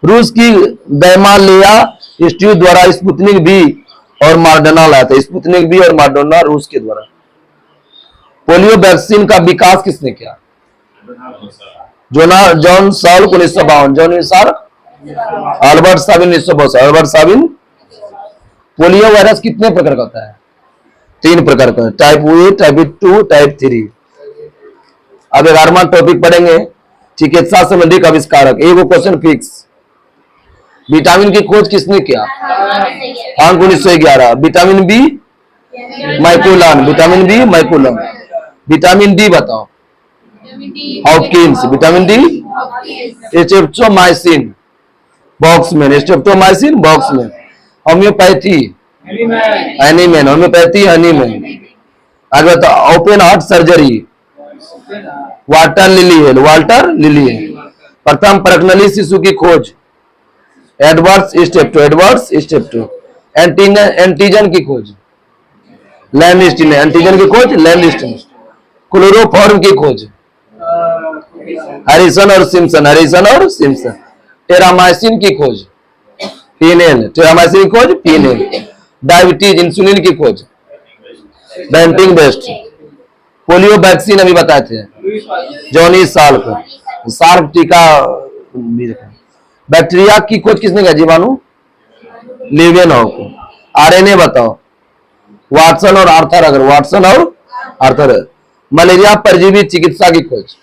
Speaker 1: रूस की गैमालेया इंस्टीट्यूट द्वारा स्पुतनिक बी और मॉडर्ना लाया था। स्पुतनिक बी और मॉडर्ना रूस के द्वारा। पोलियो वैक्सीन का विकास किसने किया? John Salk 1952। John Salk. Albert Sabin 1962। Albert Sabin. Polio virus कितने प्रकार का होता है? 3 प्रकार का। Type A, type 2, type 3। अब 11वां टॉपिक पढ़ेंगे, चिकित्सा संबंधी आविष्कारक। एक क्वेश्चन फिक्स। विटामिन की खोज किसने किया? 1911। Vitamin B McCollum, vitamin B McCollum. Vitamin D बताओ, Hopkins, vitamin D, streptomycin, Waksman, streptomycin, Waksman. Homeopathy, Hahnemann, homeopathy Hahnemann. आगे बताओ, open heart surgery, Walter Lillehei है, वाल्टर लिली है। प्रथम प्रज्ञली शिशु की खोज, Edwards Steptoe, Edwards Steptoe. Antigen की खोज, लैंडस्टीन, एंटीजन की खोज लैंडस्टीन। क्लोरोफॉर्म की खोज, हैरिसन और सिम्पसन, हैरिसन और सिम्पसन। टेरामाइसिन की खोज, पीनेल, टेरामाइसिन की खोज पीनेल। डायबिटीज, इंसुलिन की खोज, बेंटिंग बेस्ट। पोलियो वैक्सीन अभी बताए थे, जॉनी साल्क, सार्क टीका भी रखा। बैक्टीरिया की खोज किसने किया, जीवाणु, लेवेनहॉक। आरएनए बताओ, वाटसन और आर्थर, अगर वाटसन और आर्थर। मलेरिया परजीवी चिकित्सा की खोज,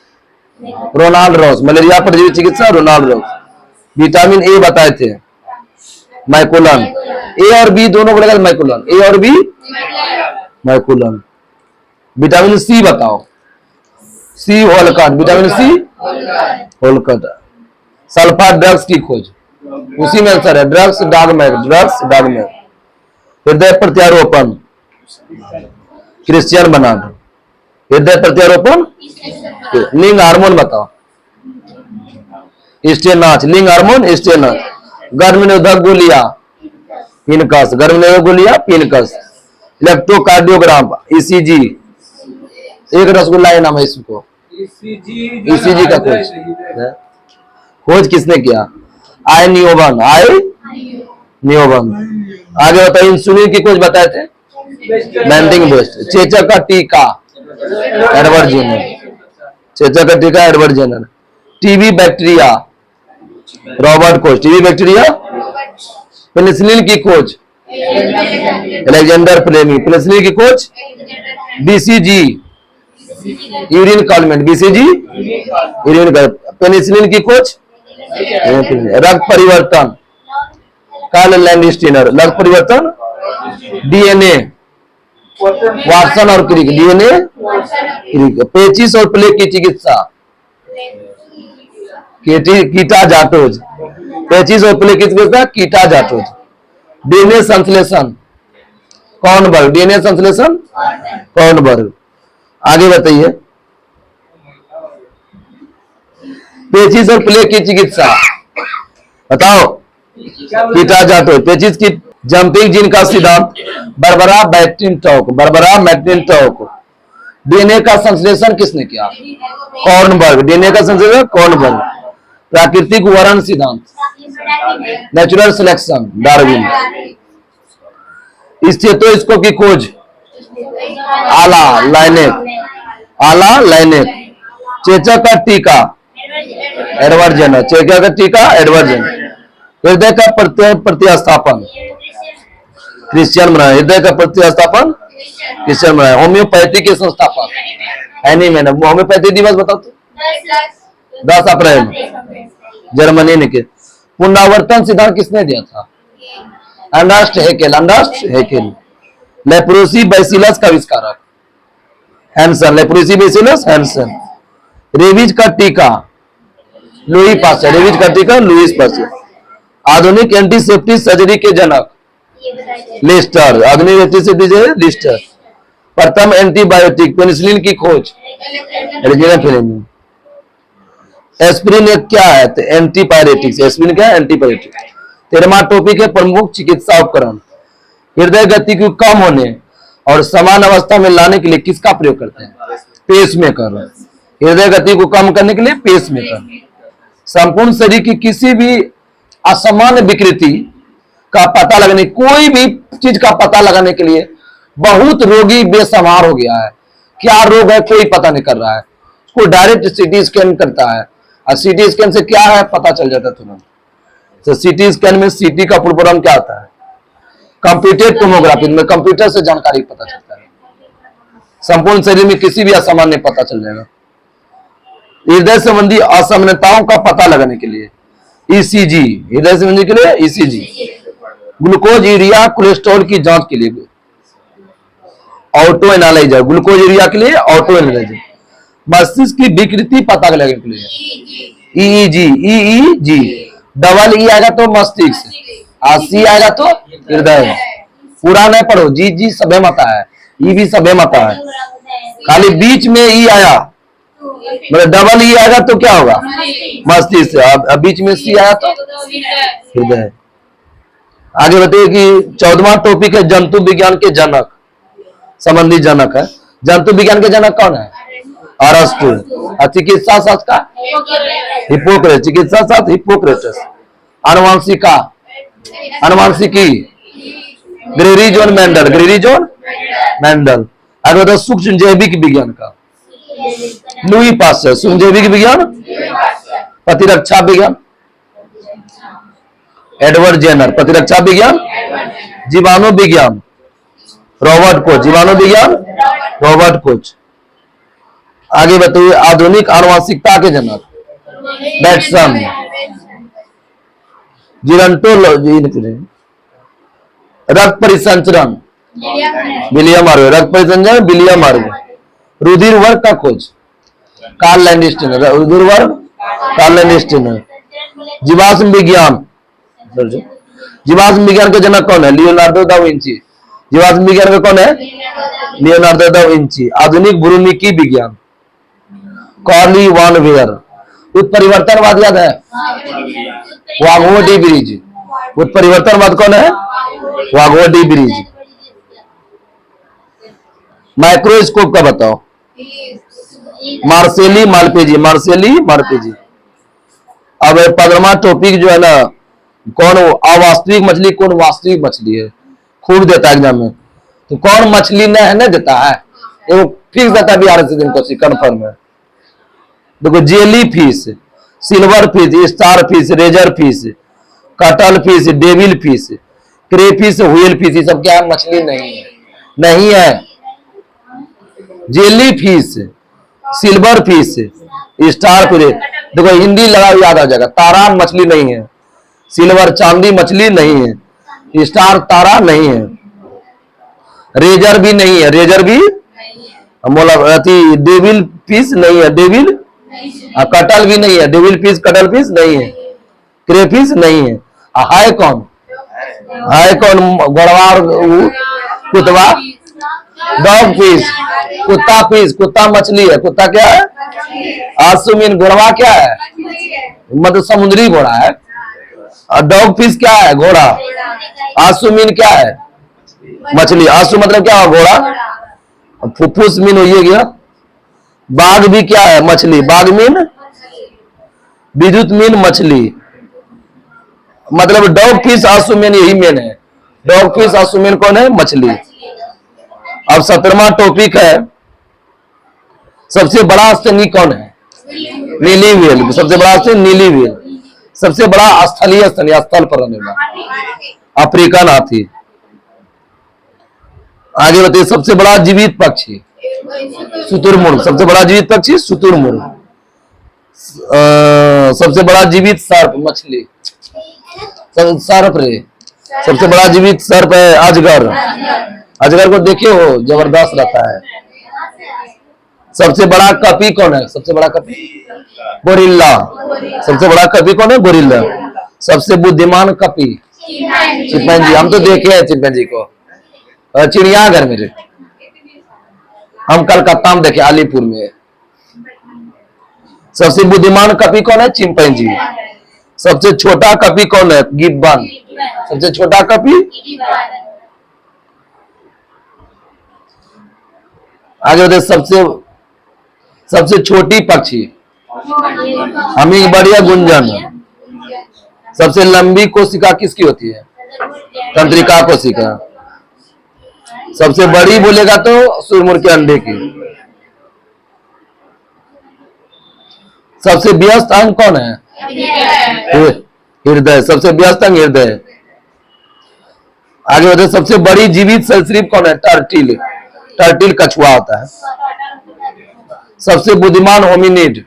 Speaker 1: रोनाल्ड रॉस, मलेरिया परजीवी चिकित्सा रोनाल्ड रॉस। विटामिन ए बताए थे, माइकोलान। ए और बी दोनों को लगा माइकोलान, ए और बी माइकोलान। विटामिन सी बताओ, सी होलकट, विटामिन सी होलकट। सल्फर ड्रग्स की खोज, उसी में आंसर है, ड्रग्स डॉगमैग, ड्रग्स डॉगमैग। हृदय प्रत्यारोपण, क्रिश्चियन बनाड। हृदय प्रत्यारोपण, लिंग हार्मोन बताओ, स्टेनाच, लिंग हार्मोन स्टेनाच। गर्भ निरोधक गोलियां, पिनकस, गर्भ निरोधक गोलियां पिनकस। इलेक्ट्रोकार्डियोग्राम, ईसीजी, एक रसगुल्ला है नाम है इसको, ईसीजी का खोज किसने किया, आई नियोवन, आई नियोवन। आगे बताओ, इंसुलिन की खोज बताए थे, बेंटिंग बेस्ट। चेचक का टीका, एडवर्ड जेनर, चेचक का टीका Edward Jenner. TB bacteria, Robert Koch, TB bacteria. Penicillin की खोज, अलेक्जेंडर फ्लेमी, पेनिसिलिन की खोज। BCG, Guerin Calmette, BCG Guerin. Penicillin की खोज, रक्त परिवर्तन, कार्ल लैंडस्टीनर, रक्त परिवर्तन। डीएनए, वाटसन और क्रिक, डीएनए क्रिक। पेचिस और प्लेग की चिकित्सा, कीटा जाटोज, पेचिस और प्लेग की चिकित्सा कीटा जाटोज। डीएनए संश्लेषण, कॉर्नबर्ग, डीएनए संश्लेषण कॉर्नबर्ग। आगे बताइए, पेचिस और प्लेग की चिकित्सा बताओ, कीटा जाटोज। पेचिस की जंपिंग जीन का सिद्धांत, Barbara McClintock, Barbara McClintock. DNA का संश्लेषण किसने किया, कॉर्नबर्ग, डीएनए का संश्लेषण कॉर्नबर्ग। प्राकृतिक वर्ण सिद्धांत, नेचुरल सिलेक्शन, डार्विन। स्टेथोस्कोप की खोज, आला लाइनेक, आला लाइनेक। चेचक का टीका, एडवर्ड जेनर, चेचक का टीका एडवर्ड जेनर। हृदय का प्रतिस्थापन, क्रिश्चियन बनाया, हृदय का प्रतिस्थापन क्रिश्चियन बनाया। होम्योपैथी के संस्थापक, एनीमैन। होम्योपैथी दिवस बताओ तो, 10 अप्रैल, जर्मनी ने के। पुनरावर्तन सिद्धांत किसने दिया था, Ernst Haeckel, Ernst Haeckel. Leprosy bacillus का आविष्कारक, Hansen, leprosy bacillus Hansen. Rabies का टीका, लुई पास्चर, रेबीज का टीका लुईस पास्चर। आधुनिक एंटीसेप्टिक सर्जरी के जनक, लिस्टर, आधुनिक एंटीसेप्टिक लिस्टर। प्रथम एंटीबायोटिक, पेनिसिलिन की खोज, फ्लेमिंग। एस्पिरिन क्या है, तो एंटीपायरेटिक्स, एस्पिरिन क्या है, एंटीपायरेटिक। टेर्माटोपी के प्रमुख चिकित्सा उपकरण, हृदय गति को कम होने और समान अवस्था में लाने के लिए किसका प्रयोग करते हैं, पेसमेकर। हृदय गति को कम करने के लिए पेसमेकर। संपूर्ण शरीर की किसी भी असामान्य विकृति का पता लगाने, कोई भी चीज का पता लगाने के लिए बहुत रोगी बेसमार हो गया है। क्या रोग है कोई पता नहीं कर रहा है, उसको डायरेक्ट सीटी स्कैन करता है और सीटी स्कैन से क्या है पता चल जाता है तुरंत। तो सीटी स्कैन में सीटी का फुल फॉर्म क्या आता है, कंप्यूटेड टोमोग्राफी, में कंप्यूटर से जानकारी पता चलता है। संपूर्ण शरीर में किसी भी असामान्य पता चल जाएगा। हृदय संबंधी असामान्यताओं का पता लगाने के लिए ईसीजी, हृदय संबंधी के लिए ईसीजी। ग्लूकोज, यूरिया, कोलेस्ट्रॉल की जांच के लिए ऑटो एनालाइजर, ग्लूकोज यूरिया के लिए ऑटो एनालाइजर। मस्तिष्क की विकृति पता लगने के लिए ईईजी, ईईजी, डबल ई आएगा तो मस्तिष्क, और सी आएगा तो हृदय। पूरा नहीं पढ़ो, जी जी सभे मता है, ई भी सभे मता है, खाली बीच में ई आया मतलब डबल ई आएगा तो क्या होगा मस्तिष्क, अब बीच में सी आया तो हृदय। आगे बताइए कि 14वां टॉपिक है जंतु विज्ञान के जनक संबंधी जनक है। जंतु विज्ञान के जनक कौन है? अरस्तु। और चिकित्सा शास्त्र का हिप्पोक्रेटस, चिकित्सा शास्त्र हिप्पोक्रेटस। आनुवंशिका, आनुवंशिकी Gregor John Mendel, Gregor John Mendel. आगे बताओ सूक्ष्म जैविक विज्ञान का लुई पास्चर, सूक्ष्म जैविक विज्ञान। प्रतिरक्षा विज्ञान एडवर्ड जेनर, प्रतिरक्षा विज्ञान। जीवाणु विज्ञान रॉबर्ट कोच, जीवाणु विज्ञान रॉबर्ट कोच। आगे बताइए आधुनिक आनुवंशिकता के जनक बैटसन। जीरंटोलॉजी, रक्त परिसंचरण विलियम हार्वे, रक्त परिसंचरण विलियम हार्वे। रुधिर वर्ग का खोज कार्ल लैंडस्टीनर, रुधिर वर्ग कार्ल लैंडस्टीनर। जीवाश्म विज्ञान, जीवाश्म विज्ञान के जनक कौन है? Leonardo da Vinci. जीवाश्म विज्ञान का कौन है? Leonardo da Vinci. आधुनिक भूमिकी विज्ञान कार्ली वान वेयर। उत्परिवर्तनवाद याद है? वाघो डी ब्रिज। उत्परिवर्तनवाद कौन है? वाघो डी ब्रिज। माइक्रोस्कोप का बताओ? मार्सेली मालपेजी, मार्सेली मालपेजी। अब 15वां टॉपिक जो है ना, कौन अवास्तविक मछली कौन वास्तविक मछली है, खूब देता है एग्जाम में। तो कौन मछली नहीं देता है, वो फिक्स देता है बिहार से दिन को कन्फर्म है। देखो jelly fish, silver fish, star fish, razor fish, cuttle fish, devil fish, crayfish, whale fish, ये सब क्या है? मछली नहीं है, नहीं है। Jelly fish, silver fish, star fish. देखो हिंदी लगा याद आ जाएगा। तारा मछली नहीं है, सिल्वर चांदी मछली नहीं है, स्टार तारा नहीं है, रेजर भी नहीं है, रेजर भी डेविल फिश नहीं है, डेविल कटल भी नहीं है, डेविल फिश कटल फिश नहीं है, क्रेफिश नहीं है। हाय कौन? हाय कौन? गड़वा कुतवा, डॉग फिश, कुत्ता फिश, कुत्ता मछली है, कुत्ता क्या है? आसुमीन। घोड़वा क्या है? मतलब समुद्री घोड़ा है। और डॉग फिश क्या है? घोड़ा। आसुमीन क्या है? मछली। आसु मतलब क्या है? घोड़ा। फुफ्फुस मीन हो गया। बाघ भी क्या है? मछली। बाघ मीन विद्युत मीन मछली। मतलब डॉग फिश आसुमीन यही मेन है। डॉग फिश आसुमीन कौन है? मछली। अब 17वां टॉपिक है सबसे बड़ा स्तनी कौन है? नीली व्हेल। सबसे बड़ा स्तनी नीली व्हेल। सबसे बड़ा स्थलीय स्तनी, स्थल पर रहने वाला अफ्रीकन हाथी। आगे बताइए सबसे बड़ा जीवित पक्षी शुतुरमुर्ग। सबसे बड़ा जीवित पक्षी शुतुरमुर्ग। सबसे बड़ा जीवित सर्प मछली, सर्प रे। सबसे बड़ा जीवित सर्प है अजगर। अजगर को देखे हो, जबरदस्त रहता है। सबसे बड़ा कपी कौन है? सबसे बड़ा कपी गोरिल्ला। सबसे बड़ा कपी कौन है? गोरिल्ला। सबसे बुद्धिमान कपी चिंपैंजी। हम तो देखे हैं चिंपैंजी को चिड़ियाघर में। हम कलकत्ता में देखे, अलीपुर में। सबसे बुद्धिमान कपी कौन है? चिंपैंजी। सबसे छोटा कपी कौन है? गिब्बन। सबसे छोटा कपी। आगे बताइए सबसे छोटी पक्षी हमिंग बर्ड या गुंजन। सबसे लंबी कोशिका किसकी होती है? तंत्रिका कोशिका। सबसे बड़ी बोलेगा तो सूरमुर्ग के अंडे की। सबसे व्यस्त अंग कौन है? हृदय। सबसे व्यस्त अंग हृदय। आगे बताइए सबसे बड़ी जीवित सरीसृप कौन है? टर्टिल। टर्टिल कछुआ होता है। सबसे बुद्धिमान होमिनिड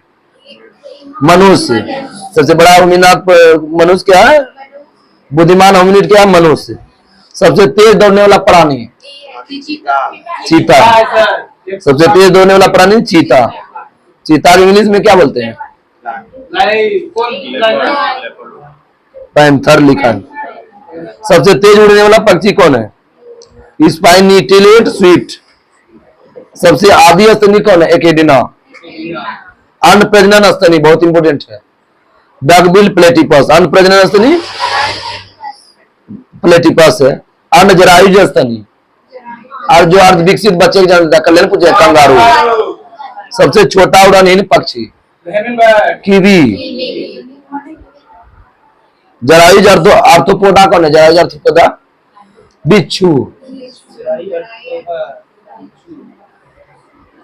Speaker 1: मनुष्य। सबसे बड़ा होमिनाद मनुष्य क्या है? बुद्धिमान होमिनिड क्या है? मनुष्य। सबसे तेज दौड़ने वाला प्राणी चीता। सबसे तेज दौड़ने वाला प्राणी चीता। चीता इंग्लिश में क्या बोलते हैं? पैंथर लिखा है। सबसे तेज उड़ने वाला पक्षी कौन है? स्पाइनिटिलेट स्वीट। सबसे आदि स्तनी कौन है? एकेडिना। अनप्रजनन स्तनी बहुत इंपोर्टेंट है, डगबिल प्लेटिपस। अनप्रजनन स्तनी प्लेटिपस है। अनजरायुज स्तनी और जो अर्ध विकसित बच्चे की जनता कल्याण पूछे कंगारू। सबसे छोटा उड़ानहीन पक्षी कीवी। जरायुज आर्थ्रोपोडा कौन है? जरायुज आर्थ्रोपोडा बिच्छू।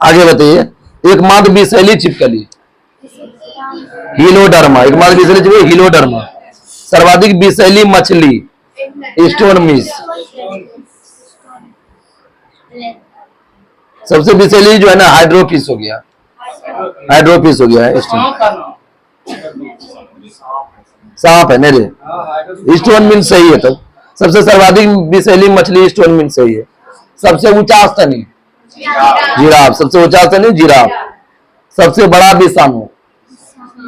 Speaker 1: आगे बताइए। एकमात्र विषैली छिपकली हीलोडर्मा। एकमात्र विषैली छिपकली हीलोडर्मा। सर्वाधिक विषैली मछली स्टोन मिस। सबसे विषैली जो है ना हाइड्रोफिश हो गया। हाइड्रोफिश हो गया है। सांप है मेरे। स्टोन मिन सही है। तब सबसे सर्वाधिक विषैली मछली स्टोन मिन सही है। सबसे ऊंचा स्तनी जिराफ। सबसे ऊंचा स्तनी जिराफ। सबसे बड़ा विषाणु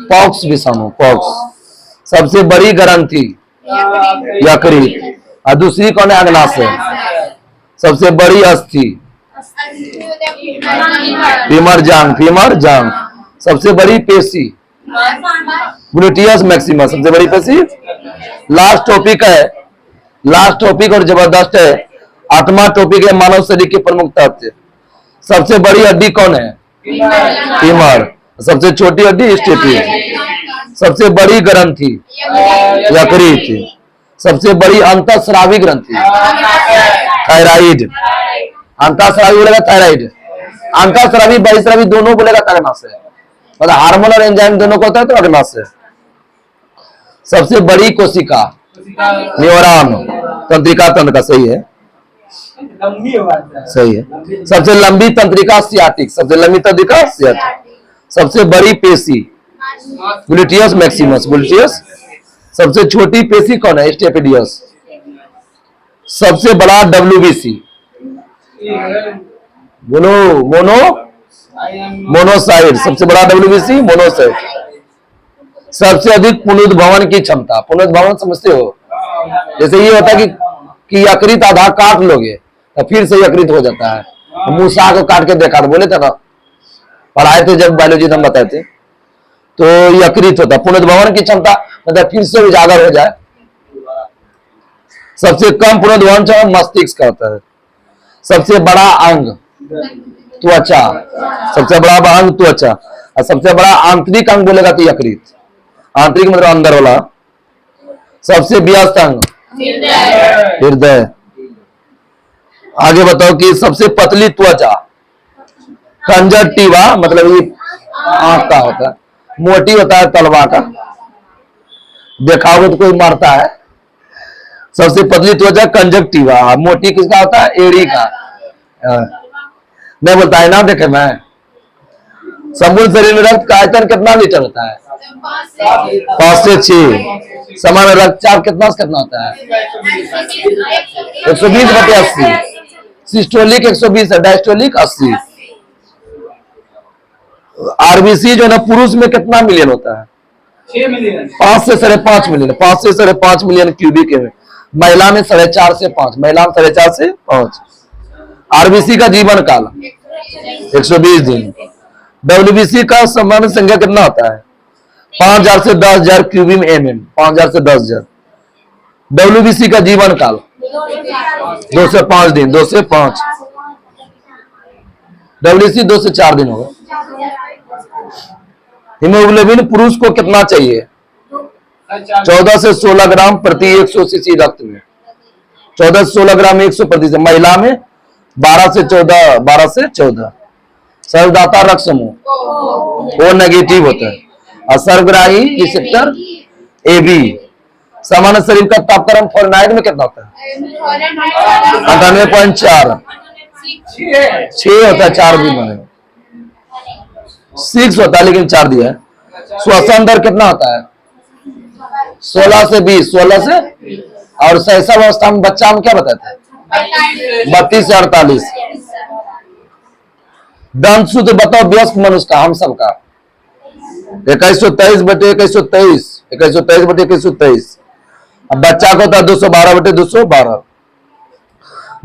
Speaker 1: पॉक्स विषाणु पॉक्स। सबसे बड़ी ग्रंथि यकृत। और दूसरी कौन है? अग्नाशय। सबसे बड़ी अस्थि फीमर जांग। फीमर जांग। सबसे बड़ी पेशी ग्लूटियस मैक्सिमस। सबसे बड़ी पेशी। लास्ट टॉपिक है, लास्ट टॉपिक और जबरदस्त है। आत्मा टॉपिक है मानव शरीर के प्रमुख तथ्य। सबसे बड़ी हड्डी कौन है? फीमर। सबसे छोटी हड्डी स्टेपिस। सबसे बड़ी ग्रंथि यकृत। सबसे बड़ी अंतःस्रावी ग्रंथि थायराइड। अंतःस्रावी बोलेगा थायराइड। अंतःस्रावी बहिस्रावी दोनों बोलेगा अग्नाशय। मतलब हार्मोन और एंजाइम दोनों को होता है तो अग्नाशय। सबसे बड़ी कोशिका न्यूरॉन। तंत्रिका तंत्र का सही है, सही है। सबसे लंबी तंत्रिका सियाटिक। सबसे लंबी तंत्रिका सियाटिक। सबसे बड़ी पेशी ग्लूटियस मैक्सिमस। ग्लूटियस। सबसे छोटी पेशी कौन है? स्टेपिडियस। सबसे बड़ा WBC बोलो मोनो मोनोसाइड। सबसे बड़ा WBC मोनोसाइड। सबसे अधिक पुनरुद्भवन की क्षमता। पुनरुद्भवन समझते हो? जैसे ये होता है कि यकृत आधा काट लोगे तो फिर से यकृत हो जाता है। मूसा को काट के देखा था, बोले थे ना, पढ़ाए थे जब बायोलॉजी हम बताए थे। तो यकृत होता है। पुनरुद्भवन की क्षमता मतलब फिर से उजागर हो जाए। सबसे कम पुनरुद्भवन क्षमता मस्तिष्क का होता है। सबसे बड़ा अंग त्वचा। सबसे बड़ा अंग त्वचा। और सबसे बड़ा आंतरिक अंग बोलेगा तो यकृत। आंतरिक मतलब अंदर वाला। सबसे व्यस्त अंग हृदय। आगे बताओ कि सबसे पतली त्वचा कंजक्टिवा मतलब ये आंख का होता है। मोटी होता है तलवा का। देखा हो तो कोई मारता है। सबसे पतली त्वचा कंजक्टिवा। मोटी किसका होता है? एड़ी का। नहीं बोलता है ना, देखे मैं। संपूर्ण शरीर में रक्त का आयतन कितना लीटर होता है? 5 से 6। सामान्य रक्तचाप कितना से कितना होता है? 120/80। सिस्टोलिक 120 है, डायस्टोलिक 80। आरबीसी जो है ना पुरुष में कितना मिलियन होता है?
Speaker 2: 6 मिलियन।
Speaker 1: 5 से 5.5 मिलियन। 5 से 5.5 मिलियन क्यूबिक है। महिला में 4.5 से 5। महिला में 4.5 से 5। आरबीसी का जीवन काल 120 दिन। डब्ल्यूबीसी का सामान्य संख्या कितना होता है? 5000 से 10,000 क्यूबिक mm। 5000 से 10,000। डब्ल्यूबीसी का जीवन काल 2 से 5 दिन। 2 से 5। डब्ल्यूबीसी 2 से 4 दिन होगा। हीमोग्लोबिन पुरुष को कितना चाहिए? 14 से 16 ग्राम प्रति 100 सीसी रक्त में। 14 से 16 ग्राम 100 प्रति। महिला में 12 से 14। 12 से 14। सर्वदाता रक्त समूह ओ नेगेटिव होता है। और सर्वग्राही रिसेप्टर AB। सामान्य शरीर का तापक्रम फ़ारेनहाइट में कितना होता है? 98.4। 6 होता है। 4 भी बने 6 होता है लेकिन 4 दिया है। श्वसन दर कितना होता है? 16 से 20। 16 से। और शैशव अवस्था में बच्चा हम क्या बताते हैं? 32 से 48। दंत सूत्र बताओ वयस्क मनुष्य का, हम सब का 2123 बटे 2123, 2123 बटे 2123। अब बच्चा को था 212 बटे 212।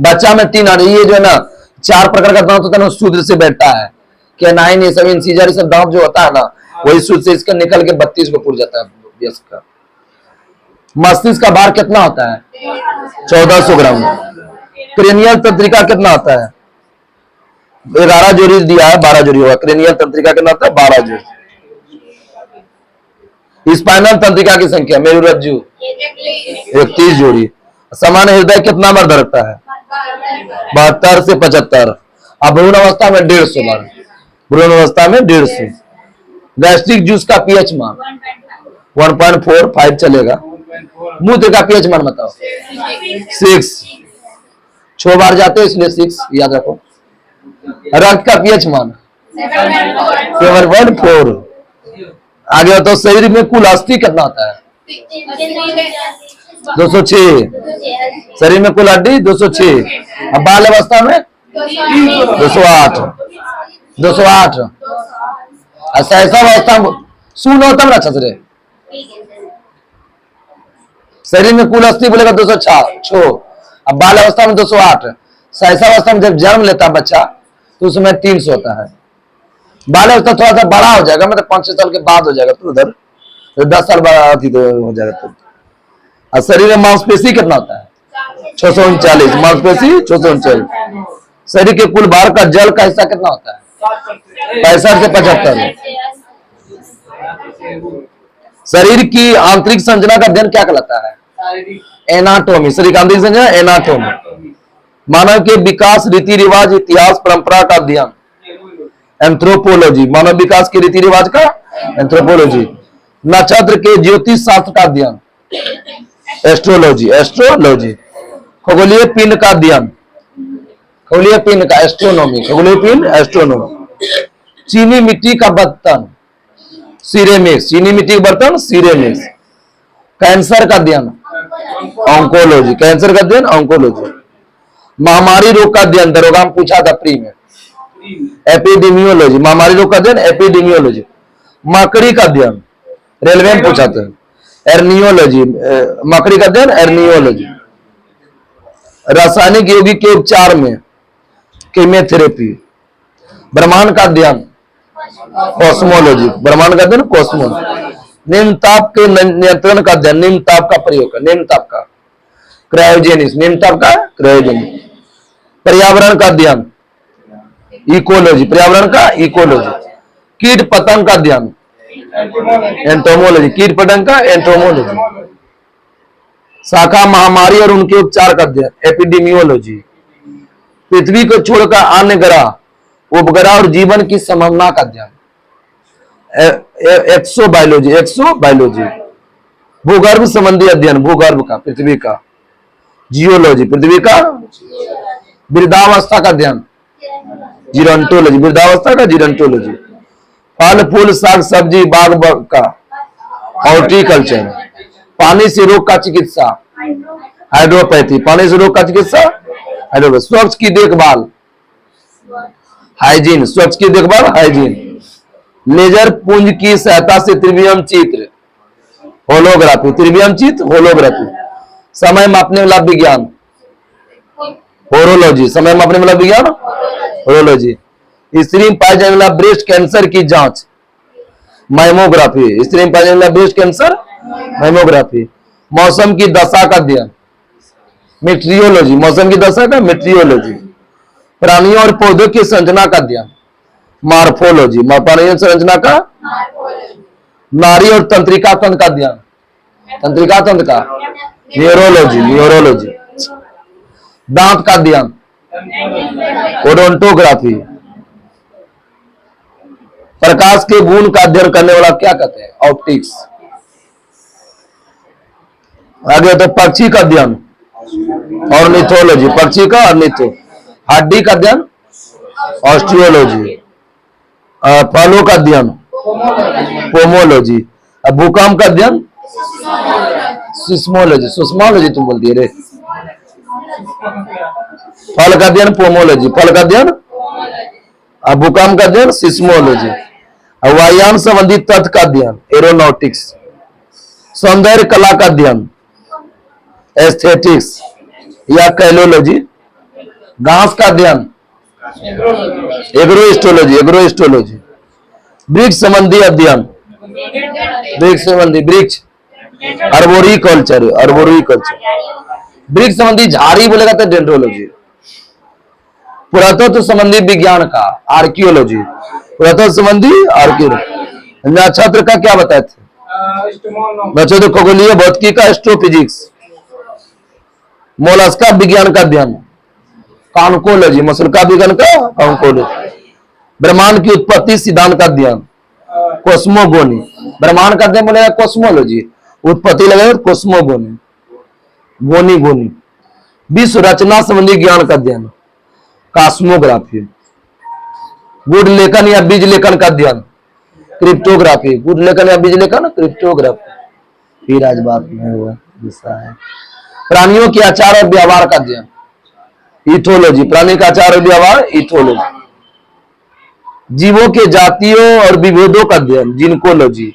Speaker 1: बच्चा में 3 आ रही है, जो है ना 4 प्रकार का दांत होता है ना, सूत्र से बैठता है। क्या 9 ये सब इंसीजर सब दांत जो होता है ना, वही सूत्र से इसका निकल के 32 को पूर जाता है वयस्क का। मस्तिष्क का भार कितना होता है? 1400 ग्राम। क्रेनियल तंत्रिका कितना होता है? 11 जोड़ी दिया है, 12 जोड़ी होगा। क्रेनियल तंत्रिका कितना होता है? 12 जोड़ी। स्पाइनल तंत्रिका की संख्या मेरुरज्जु 31 जोड़ी। सामान्य हृदय कितना बार धड़कता है? 72 से 75। अब भ्रूण अवस्था में 150 बार, भ्रूण अवस्था में 150। गैस्ट्रिक जूस का पीएच मान 1.45 चलेगा। मूत्र का पीएच मान बताओ? 6। 6 बार जाते हो इसलिए 6 याद रखो। रक्त का पीएच मान 7.4। आगे तो शरीर में कुल अस्थि कितना होता है? 206। शरीर में कुल हड्डी 206। अब बाल अवस्था में 208। 208। सहसा अवस्था में सुन हो तब अच्छा से। शरीर में कुल अस्थि बोलेगा 206। अब बाल अवस्था में 208। सहसा अवस्था में जब जन्म लेता है बच्चा तो उसमें 300 होता है। बाल अवस्था थोड़ा सा बड़ा हो जाएगा, मतलब 5-6 साल के बाद हो जाएगा, तो उधर 10 साल बाद तो हो जाएगा। तो और शरीर में मांसपेशी कितना होता है? 639। मांसपेशी 639। शरीर के कुल भार का जल का हिस्सा कितना होता है? 65 से 75। शरीर की आंतरिक संरचना का अध्ययन क्या कहलाता है? एनाटॉमी। शरीर की आंतरिक संरचना एनाटॉमी। मानव के विकास, रीति रिवाज, इतिहास, परंपरा का अध्ययन एंथ्रोपोलॉजी। मानव विकास के रीति रिवाज का एंथ्रोपोलॉजी। नक्षत्र के ज्योतिष शास्त्र का अध्ययन एस्ट्रोलॉजी। एस्ट्रोलॉजी। खगोलीय पिंड का अध्ययन, खगोलीय पिंड का एस्ट्रोनॉमी। खगोलीय पिंड एस्ट्रोनॉमी। चीनी मिट्टी का बर्तन सिरेमिक्स। चीनी मिट्टी का बर्तन सिरेमिक्स। कैंसर का अध्ययन ऑन्कोलॉजी। कैंसर का अध्ययन ऑन्कोलॉजी। महामारी रोग का अध्ययन दरोगा में पूछा था प्री में, एपिडेमियोलॉजी। महामारी रोग का अध्ययन एपिडेमियोलॉजी। मकड़ी का अध्ययन रेलवे में पूछा था, एर्नियोलॉजी। मकड़ी का अध्ययन एर्नियोलॉजी। रासायनिक यौगिक के उपचार में कीमोथेरेपी। ब्रह्मांड का अध्ययन कॉस्मोलॉजी। ब्रह्मांड का अध्ययन कॉस्मोलॉजी। निम्न ताप के नियंत्रण का अध्ययन, निम्न ताप का प्रयोग कर, निम्न ताप का क्रायोजेनिक्स। निम्न ताप का क्रायोजेनिक्स। पर्यावरण का अध्ययन इकोलॉजी। पर्यावरण का इकोलॉजी। कीट पतंग का अध्ययन एंटोमोलॉजी। कीट पतंग का एंटोमोलॉजी। शाखा महामारी और उनके उपचार का अध्ययन एपिडेमियोलॉजी। पृथ्वी को छोड़कर अन्य ग्रह, उपग्रह और जीवन की संभावना का अध्ययन एक्सोबायोलॉजी। एक्सोबायोलॉजी। भूगर्भ संबंधी अध्ययन, भूगर्भ का, पृथ्वी का जियोलॉजी। पृथ्वी का वृद्धावस्था का अध्ययन जीरोंटोलॉजी। वृद्धावस्था का जीरोंटोलॉजी। फल फूल साग सब्जी बाग का हॉर्टिकल्चर। पानी से रोग का चिकित्सा हाइड्रोपैथी। पानी से रोग का चिकित्सा हाइड्रोपैथी। स्वच्छ की देखभाल हाइजीन। स्वच्छ की देखभाल हाइजीन। लेजर पुंज की सहायता से त्रिवियम चित्र होलोग्राफी। त्रिवियम चित्र होलोग्राफी। समय मापने वाला विज्ञान होरोलॉजी। समय मापने वाला विज्ञान होरोलॉजी। स्त्री में पाए जाने वाला ब्रेस्ट कैंसर की जांच मैमोग्राफी। स्त्री में पाए जाने वाला ब्रेस्ट कैंसर मैमोग्राफी। मौसम की दशा का अध्ययन मेट्रियोलॉजी। मौसम की दशा का मेट्रियोलॉजी। प्राणियों और पौधों की संरचना का अध्ययन मार्फोलॉजी। प्राणियों की संरचना का। नारी और तंत्रिका तंत्र का अध्ययन तंत्रिका तंत्र का न्यूरोलॉजी। न्यूरोलॉजी। दांत का अध्ययन ओडोंटोग्राफी। प्रकाश के गुण का अध्ययन करने वाला क्या कहते हैं? ऑप्टिक्स। आगे तो पक्षी का अध्ययन ऑर्निथोलॉजी। पक्षी का ऑर्निथो। हड्डी का अध्ययन ऑस्टियोलॉजी। फलों का अध्ययन पोमोलॉजी। भूकंप का अध्ययन सिस्मोलॉजी। सुस्मोलॉजी तुम बोल दिए रे। फल का अध्ययन पोमोलॉजी, फल का अध्ययन, भूकंप का अध्ययन सिस्मोलॉजी, वायुयान संबंधी तथ्य का अध्ययन एरोनॉटिक्स, सौंदर्य कला का अध्ययन एस्थेटिक्स या कैलोलॉजी, घास का अध्ययन एग्रोस्टोलॉजी, एग्रोस्टोलॉजी, वृक्ष संबंधी अध्ययन, वृक्ष संबंधी, वृक्ष अर्बोरिकल्चर, अर्बोरिकल्चर, वृक्ष संबंधी झाड़ी बोलेगा तो डेंड्रोलॉजी, पुरातत्व संबंधी विज्ञान का आर्कियोलॉजी, पुरातत्व संबंधी आर्कियोलॉजी। नक्षत्र का क्या बताए थे? नक्षत्र खगोलीय भौतिकी का एस्ट्रोफिजिक्स, मोलस्का विज्ञान का अध्ययन कॉन्कोलॉजी, मसुलका विज्ञान का कॉन्कोलॉजी, ब्रह्मांड की उत्पत्ति सिद्धांत का अध्ययन कोस्मोगोनी, ब्रह्मांड का अध्ययन बोलेगा कोस्मोलॉजी, उत्पत्ति लगेगा कोस्मोगोनी, गोनी गोनी, विश्व रचना संबंधी ज्ञान का अध्ययन कॉस्मोग्राफी, गुड़ लेखन या बीज लेखन का अध्ययन क्रिप्टोग्राफी, गुड़ लेखन या बीज लेखन क्रिप्टोग्राफी। फिर आज बात में हुआ दूसरा है प्राणियों के आचार और व्यवहार का अध्ययन इथोलॉजी, प्राणी का आचार और व्यवहार इथोलॉजी, जीवों के जातियों और विभेदों का अध्ययन जिनकोलॉजी,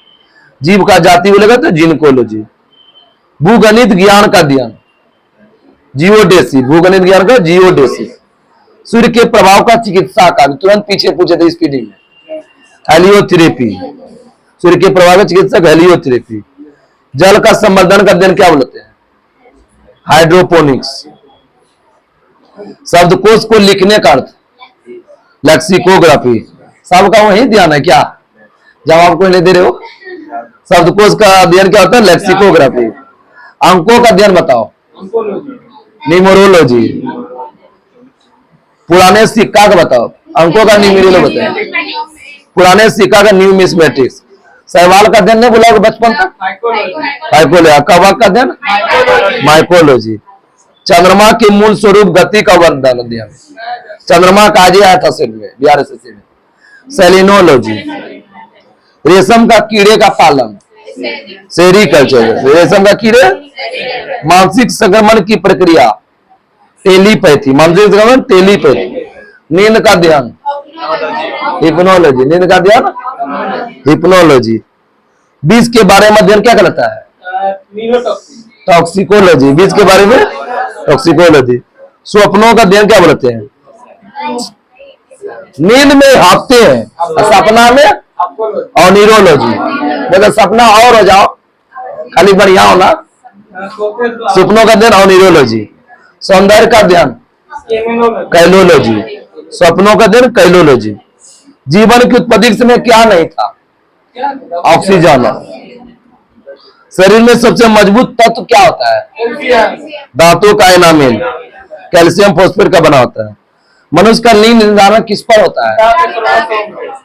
Speaker 1: जीव का जाति बोलेगा तो जिनकोलॉजी, भूगणित ज्ञान का अध्ययन जियोडेसी, भूगणित ज्ञान का जियोडेसी, सूर्य के प्रभाव का चिकित्सा का, तुरंत पीछे पूछे थे स्पीडिंग में, हेलियोथेरेपी, सूर्य के प्रभाव का चिकित्सक हेलियोथेरेपी, जल का संवर्धन का अध्ययन क्या बोलते हैं हाइड्रोपोनिक्स, शब्दकोश को लिखने का अर्थ लेक्सिकोग्राफी, सबका वही ध्यान है क्या? जवाब कोई नहीं दे रहे हो? शब्दकोश का अध्ययन क्या होता है? लेक्सिकोग्राफी। अंकों का अध्ययन बताओ न्यूमरोलॉजी, पुराने सिक्का का बताओ, अंकों का न्यूमरोलॉजी बताओ, पुराने सिक्का का न्यूमिस्मेटिक्स, सहवाल का अध्ययन नहीं बोला बचपन तक साइकोलॉजी, कवक का अध्ययन माइकोलॉजी, चंद्रमा के मूल स्वरूप गति का वर्णन अध्ययन, चंद्रमा का आज आया था सिर में बिहार में, सेलिनोलॉजी, रेशम का कीड़े का पालन सेरिकल्चर, रेशम का कीड़े, मानसिक संक्रमण की प्रक्रिया टेलीपैथी, मानसिक संक्रमण टेलीपैथी, नींद का अध्ययन हिप्नोलॉजी, नींद का अध्ययन हिप्नोलॉजी, बीज के बारे में अध्ययन क्या कहलाता है टॉक्सिकोलॉजी, बीज के बारे में टॉक्सिकोलॉजी, स्वप्नों का अध्ययन क्या बोलते हैं नींद में हाँफते हैं, सपना में ऑनिरोलॉजी, मतलब सपना और हो जाओ खाली बढ़िया होना, सपनों का अध्ययन ऑनिरोलॉजी, सौंदर्य का अध्ययन कैलोलॉजी, स्वप्नों का अध्ययन कैलोलॉजी, जीवन की उत्पत्ति के समय क्या नहीं था ऑक्सीजन, शरीर में सबसे मजबूत तत्व क्या होता है दांतों का एनामिन, कैल्शियम फॉस्फेट का बना होता है, मनुष्य का लिंग निर्धारण किस पर होता है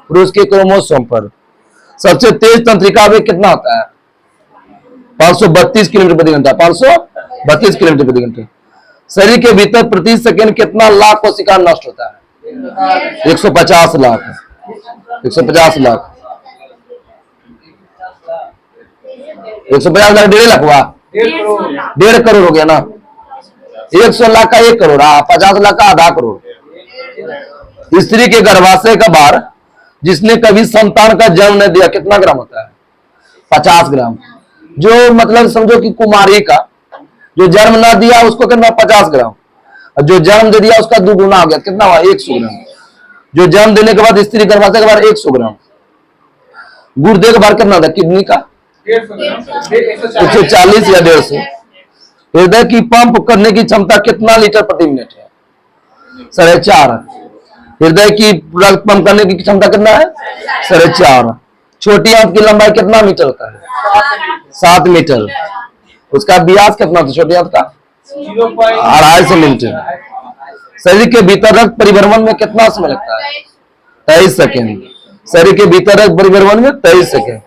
Speaker 1: पुरुष के क्रोमोसोम पर, सबसे तेज तंत्रिका वेग कितना होता है 532 किलोमीटर प्रति घंटा, 532 किलोमीटर प्रति घंटा, शरीर के भीतर प्रति सेकंड कितना लाख कोशिका नष्ट होता है 150 लाख, 150 लाख, 150 लाख 1.5 लाख हुआ 1.5 करोड़ हो गया ना, 100 लाख का 1 करोड़, 50 लाख का आधा करोड़। स्त्री के गर्भाशय का भार जिसने कभी संतान का जन्म नहीं दिया कितना ग्राम होता है 50 ग्राम, जो मतलब समझो कि कुमारी का जो जन्म ना दिया उसको कितना 50 ग्राम, और जो जन्म दे दिया उसका 2 गुना हो गया कितना हुआ 100 ग्राम, जो जन्म देने के बाद स्त्री गर्भाशय का भार 100 ग्राम, गुर्दे का भार कितना था किडनी का 140 या 150, हृदय की पंप करने की क्षमता कितना लीटर प्रति मिनट है 4.5, हृदय की रक्त पंप करने की क्षमता कितना है 4.5, छोटी आंत की लंबाई कितना मीटर होता है 7 मीटर, उसका व्यास कितना था छोटी आंत का 250 मीटर, शरीर के भीतर रक्त परिभ्रमण में कितना समय लगता है 23 सेकेंड, शरीर के भीतर रक्त परिभ्रमण में 23 सेकेंड,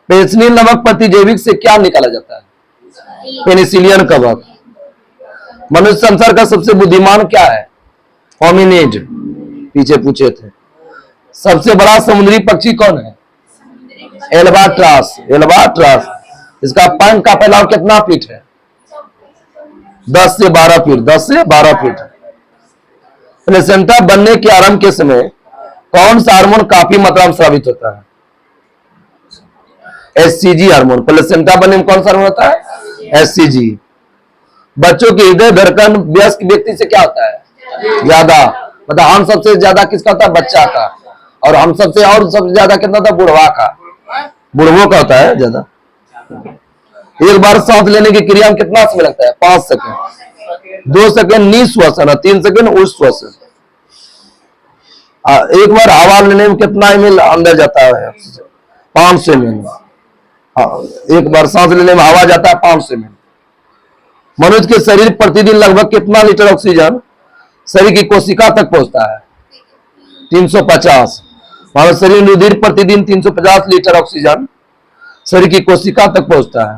Speaker 1: पेनिसिलिन नामक प्रतिजैविक से क्या निकाला जाता है पेनिसिलियन कवक, मनुष्य संसार का सबसे बुद्धिमान क्या है होमिनिड, पीछे पूछे थे, सबसे बड़ा समुद्री पक्षी कौन है एल्बाट्रॉस, एल्बाट्रॉस, इसका पंख का फैलाव कितना फीट है 10 से 12 फीट, 10 से 12 फीट। प्लेसेंटा बनने के आरंभ के समय कौन सा हार्मोन काफी मात्रा में स्रावित होता है? HCG hormone. प्लेसेंटा बनने में कौन सा हार्मोन होता है? एचसीजी। बच्चों की हृदय धड़कन वयस्क व्यक्ति से क्या होता है? ज्यादा। मतलब हम सबसे ज्यादा किसका होता है? बच्चा का। और हम सबसे और सबसे ज्यादा कितना होता है? बुढ़वा का। बुढ़वों का होता है ज्यादा। एक बार सांस लेने की क्रिया में कितना समय लगता है? 5 सेकंड। 2 सेकंड निश्वासन और 3 सेकंड उच्छ्वासन। एक बार हवा लेने में कितना ml अंदर जाता है? 500 ml। एक बार सांस लेने में हवा जाता है 500 ml। मनुष्य के शरीर प्रतिदिन लगभग कितना लीटर ऑक्सीजन शरीर की कोशिका तक पहुंचता है? 350। हमारे शरीर में रुधिर प्रतिदिन 350 लीटर ऑक्सीजन शरीर की कोशिका तक पहुंचता है।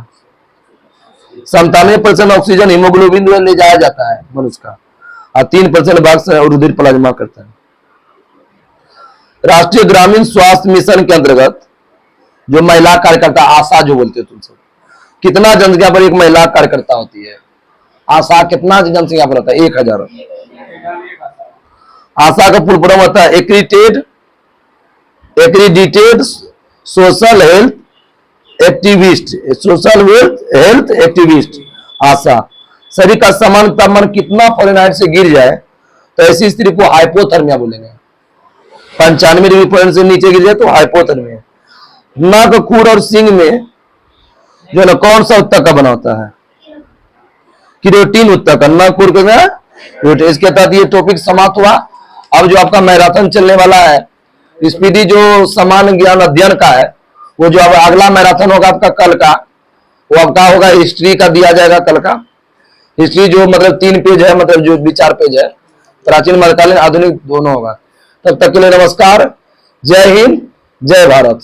Speaker 1: 97% ऑक्सीजन हीमोग्लोबिन में ले जाया जाता है मनुष्य का, और 3% भाग से रुधिर प्लाज्मा करता है। राष्ट्रीय ग्रामीण स्वास्थ्य मिशन के अंतर्गत जो महिला कार्यकर्ता, आशा जो बोलते हो तुम सब, कितना जनसंख्या पर एक महिला कार्यकर्ता होती है? आशा कितना जनसंख्या पर होता है? 1000। आशा का फुल फॉर्म होता है accredited social health activist. Social health activist ASHA. शरीर का सामान्य तापमान कितना फ़ारेनहाइट से गिर जाए तो ऐसी स्त्री को हाइपोथर्मिया बोलेंगे। 95 डिग्री फ़ारेनहाइट से नीचे गिर जाए तो हाइपोथर्मिया। नाक, खूर और सींग में जो है ना कौन सा उत्तक का बना होता है? केरोटीन उत्तक। नाक, खूर के इसके तहत ये टॉपिक समाप्त हुआ। अब जो आपका मैराथन चलने वाला है, स्पीडी जो सामान्य ज्ञान अध्ययन का है, वो जो अब अगला मैराथन होगा आपका कल का, वो आपका होगा हिस्ट्री का दिया जाएगा कल का। हिस्ट्री जो मतलब 3 पेज है, मतलब जो 4 पेज है, प्राचीन मध्यकालीन आधुनिक दोनों होगा। तब तक के लिए नमस्कार। जय हिंद, जय भारत।